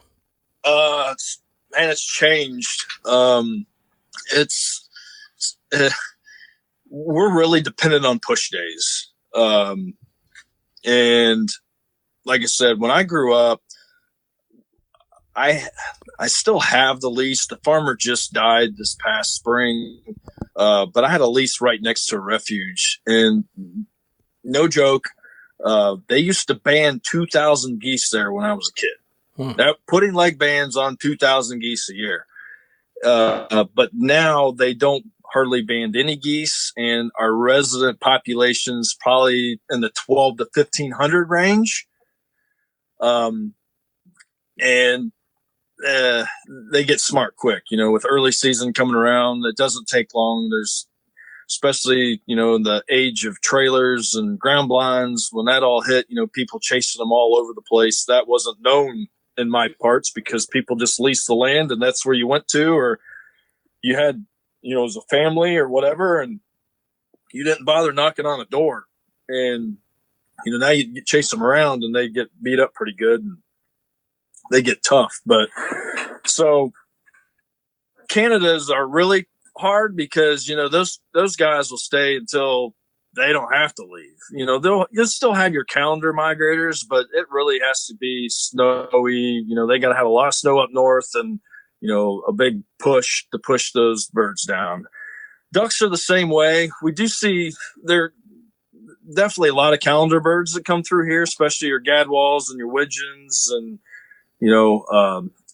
It's changed. We're really dependent on push days. And like I said, when I grew up, I still have the lease. The farmer just died this past spring, but I had a lease right next to a refuge. And no joke, they used to ban 2,000 geese there when I was a kid. Putting leg bands on 2,000 geese a year. But now they don't hardly ban any geese, and our resident population's probably in the 12 to 1,500 range. And they get smart quick, with early season coming around. It doesn't take long. There's especially, in the age of trailers and ground blinds, when that all hit, people chasing them all over the place. That wasn't known in my parts because people just leased the land and that's where you went to, or you had, as a family or whatever, and you didn't bother knocking on a door. And, now you chase them around and they get beat up pretty good and they get tough. But so Canadas are really hard because, those guys will stay until they don't have to leave. You'll still have your calendar migrators, but it really has to be snowy. They got to have a lot of snow up north and, a big push to push those birds down. Ducks are the same way. We do see there definitely a lot of calendar birds that come through here, especially your gadwalls and your widgeons and,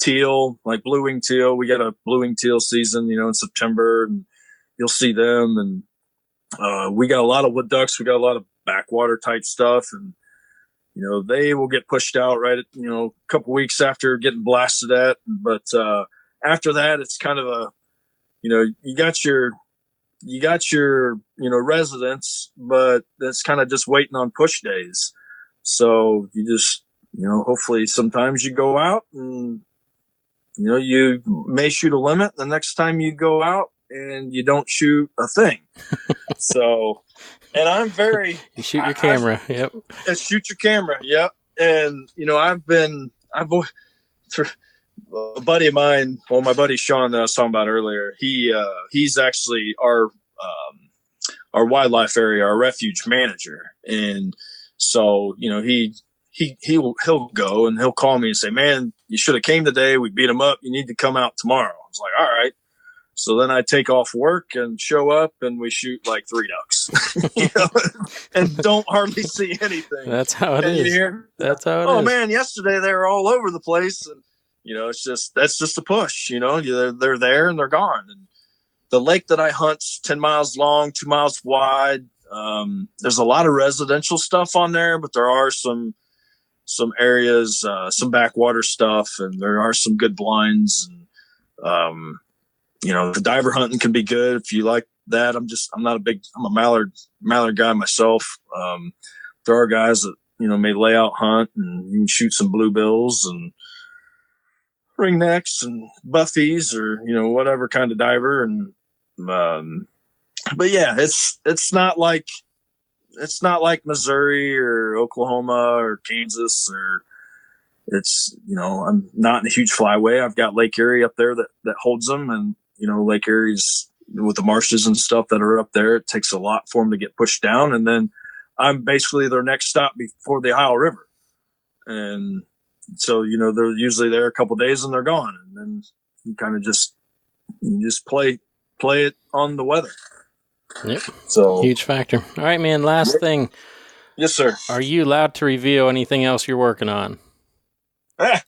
teal, like blue-winged teal. We got a blue-winged teal season, in September, and you'll see them. And we got a lot of wood ducks. We got a lot of backwater type stuff, and they will get pushed out right at a couple weeks after getting blasted at. But after that, it's kind of a you got your residents, but that's kind of just waiting on push days. So you just hopefully sometimes you go out and you may shoot a limit the next time you go out and you don't shoot a thing. So, and I'm very you shoot your camera. Yep. Shoot your camera. Yep. And for a buddy of mine, my buddy Sean that I was talking about earlier, he's actually our wildlife area, our refuge manager. And so, he'll go and he'll call me and say, man, you should have came today. We beat him up. You need to come out tomorrow. I was like, all right. So then I take off work and show up and we shoot like 3 ducks, and don't hardly see anything. That's how it is. That's how it is. Oh man, yesterday they were all over the place, and that's just a push. They're there and they're gone. And the lake that I hunt's 10 miles long, 2 miles wide. There's a lot of residential stuff on there, but there are some areas, some backwater stuff, and there are some good blinds. And the diver hunting can be good if you like that. I'm a mallard guy myself. There are guys that may lay out hunt, and you can shoot some bluebills and ringnecks and buffies, or whatever kind of diver. And but yeah, it's not like Missouri or Oklahoma or Kansas, or it's I'm not in a huge flyway. I've got Lake Erie up there that holds them, and Lake Erie's with the marshes and stuff that are up there. It takes a lot for them to get pushed down, and then I'm basically their next stop before the Ohio River. And so they're usually there a couple of days and they're gone, and then you kind of just play it on the weather. Yep. So huge factor. All right, man. Last thing. Yes, sir. Are you allowed to reveal anything else you're working on? I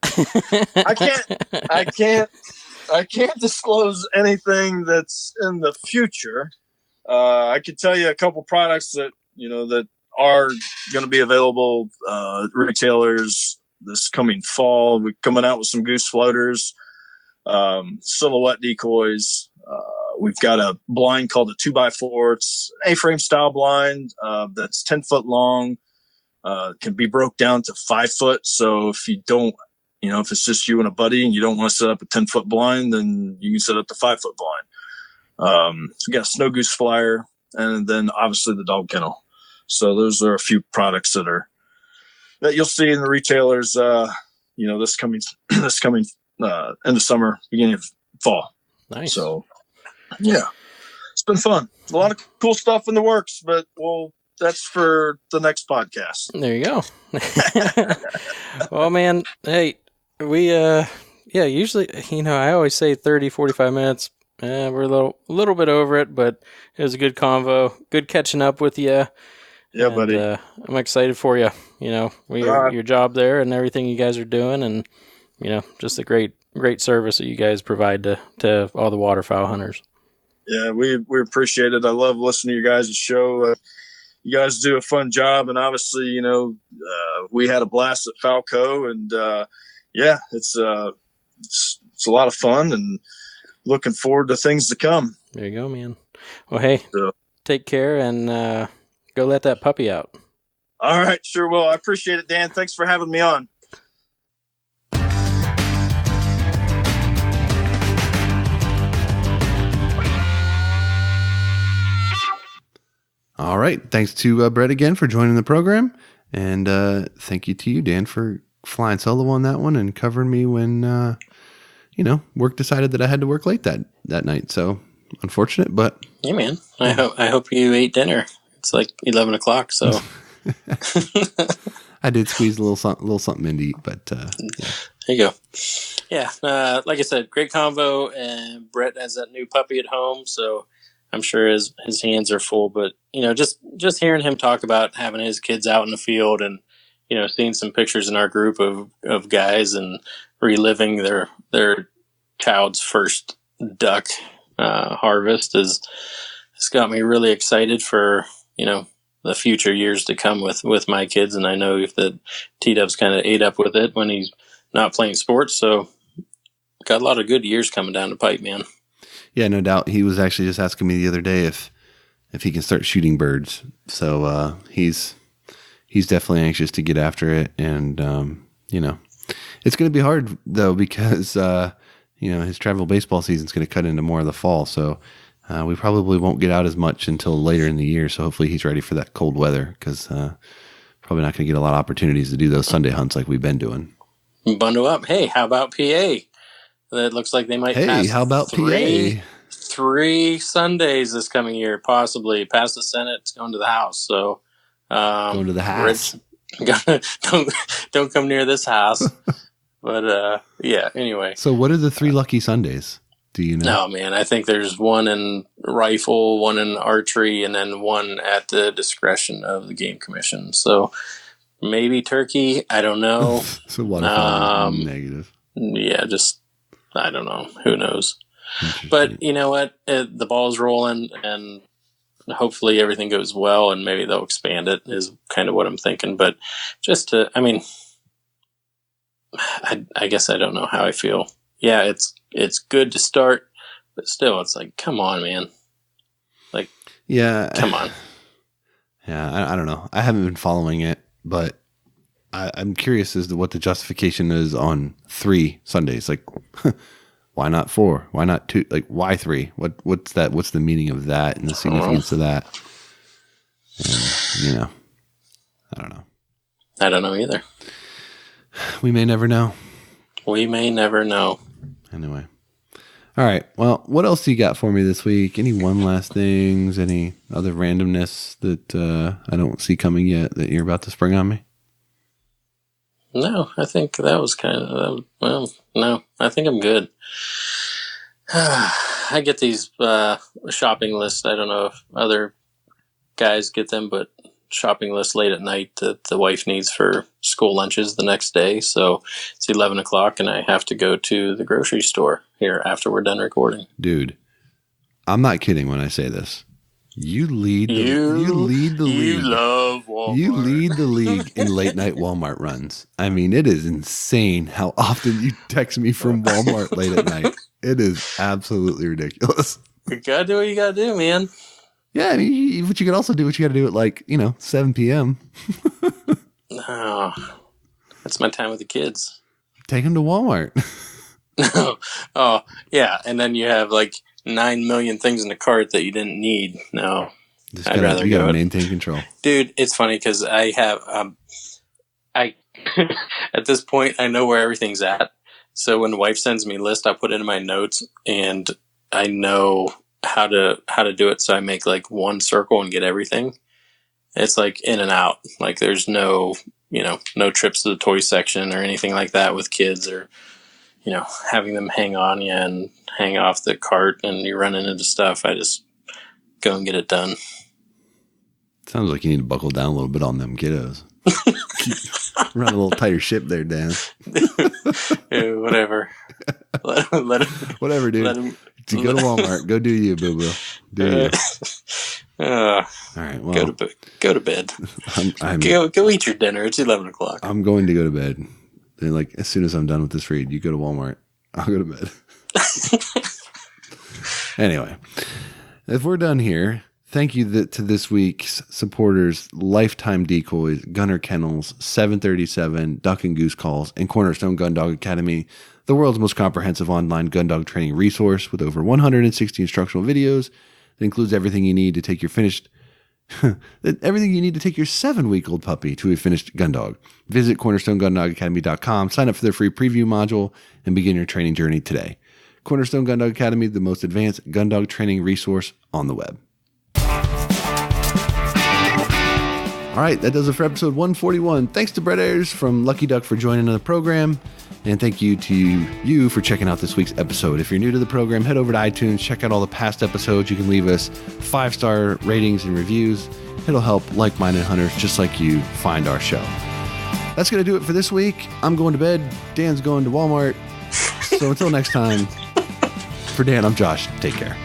can't disclose anything that's in the future. I could tell you a couple products that that are going to be available retailers this coming fall. We're coming out with some goose floaters, silhouette decoys. We've got a blind called a 2x4. It's an A-frame style blind that's 10 foot long. Can be broke down to 5 foot. So if you don't, if it's just you and a buddy and you don't want to set up a 10-foot blind, then you can set up the 5-foot blind. So we got a snow goose flyer, and then obviously the dog kennel. So those are a few products that you'll see in the retailers. This coming end of summer, beginning of fall. Nice. So yeah, it's been fun. A lot of cool stuff in the works, but that's for the next podcast. There you go. Well, man, hey, we usually, I always say 30, 45 minutes. We're a little bit over it, but it was a good convo. Good catching up with you. Yeah, and, buddy. I'm excited for you. Your job there and everything you guys are doing, and just a great service that you guys provide to all the waterfowl hunters. Yeah, we appreciate it. I love listening to you guys' show. You guys do a fun job, and obviously, we had a blast at Falco, and it's a lot of fun, and looking forward to things to come. There you go, man. Well, hey, take care, and go let that puppy out. All right, sure will. I appreciate it, Dan. Thanks for having me on. All right. Thanks to Bret again for joining the program. And thank you to you, Dan, for flying solo on that one and covering me when, work decided that I had to work late that night. So unfortunate, but. Yeah, man. I hope you ate dinner. It's like 11 o'clock, so. I did squeeze a little something in to eat, but yeah. There you go. Yeah, like I said, great convo, and Bret has that new puppy at home, so I'm sure his hands are full. But just hearing him talk about having his kids out in the field, and seeing some pictures in our group of guys and reliving their child's first duck harvest has got me really excited for the future years to come with my kids. And I know that T-Dub's kind of ate up with it when he's not playing sports, so got a lot of good years coming down the pipe, man. Yeah, no doubt. He was actually just asking me the other day if he can start shooting birds. So he's definitely anxious to get after it, and it's going to be hard though because his travel baseball season is going to cut into more of the fall. So we probably won't get out as much until later in the year. So hopefully he's ready for that cold weather, because probably not going to get a lot of opportunities to do those Sunday hunts like we've been doing. Bundle up. Hey, how about PA? That looks like they might pass how about PA? 3 Sundays this coming year, possibly. Past the Senate, it's going to the House. So going to the house. Don't come near this house. But yeah, anyway. So what are the 3 lucky Sundays? Do you know? No, man. I think there's one in rifle, one in archery, and then one at the discretion of the Game Commission. So maybe turkey. I don't know. So waterfowl is negative. Yeah, just I don't know. Who knows? But you know what? The ball's rolling, and hopefully everything goes well, and maybe they'll expand it, is kind of what I'm thinking. But I guess I don't know how I feel. Yeah, it's good to start, but still, it's like, come on, man. Like, yeah, come on. Yeah, I don't know. I haven't been following it, but I'm curious as to what the justification is on 3 Sundays. Like, why not 4? Why not 2? Like, why 3? What's that? What's the meaning of that and the significance of that? And, I don't know. I don't know either. We may never know. We may never know. Anyway. All right. Well, what else do you got for me this week? Any one last things? Any other randomness that I don't see coming yet that you're about to spring on me? No, I think that was kind of, no, I think I'm good. I get these shopping lists. I don't know if other guys get them, but shopping list late at night that the wife needs for school lunches the next day. So it's 11 o'clock and I have to go to the grocery store here after we're done recording. Dude, I'm not kidding when I say this. You lead the league. You love Walmart. You lead the league in late night Walmart runs. I mean, it is insane how often you text me from Walmart late at night. It is absolutely ridiculous. You gotta do what you gotta do, man. Yeah, I mean, but you can also do what you got to do at 7 p.m. No, that's my time with the kids. Take them to Walmart. Oh, yeah, and then you have 9 million things in the cart that you didn't need. No, I'd rather you go. Gotta maintain control, dude. It's funny because I have I at this point I know where everything's at. So when the wife sends me a list, I put it in my notes, and I know how to do it. So I make one circle and get everything. It's in and out. There's no no trips to the toy section or anything like that with kids, or having them hang on you and hang off the cart and you're running into stuff. I just go and get it done. Sounds like you need to buckle down a little bit on them kiddos. Run a little tighter ship there, Dan. Yeah, whatever. Let him, whatever, dude. Go to Walmart. Go do you, boo boo. Do you? All right. Well, go to bed. Go eat your dinner. It's 11 o'clock. I'm going to go to bed. And as soon as I'm done with this read, you go to Walmart. I'll go to bed. Anyway, if we're done here, Thank you to this week's supporters, Lifetime Decoys, Gunner Kennels, 737, Duck and Goose Calls, and Cornerstone Gun Dog Academy, the world's most comprehensive online gun dog training resource with over 160 instructional videos that includes everything you need to take your 7-week-old puppy to a finished gun dog. Visit cornerstonegundogacademy.com, sign up for their free preview module, and begin your training journey today. Cornerstone Gun Dog Academy, the most advanced gun dog training resource on the web. All right, that does it for episode 141. Thanks to Bret Ayers from Lucky Duck for joining the program. And thank you to you for checking out this week's episode. If you're new to the program, head over to iTunes, check out all the past episodes. You can leave us 5-star ratings and reviews. It'll help like-minded hunters just like you find our show. That's going to do it for this week. I'm going to bed. Dan's going to Walmart. So until next time, for Dan, I'm Josh. Take care.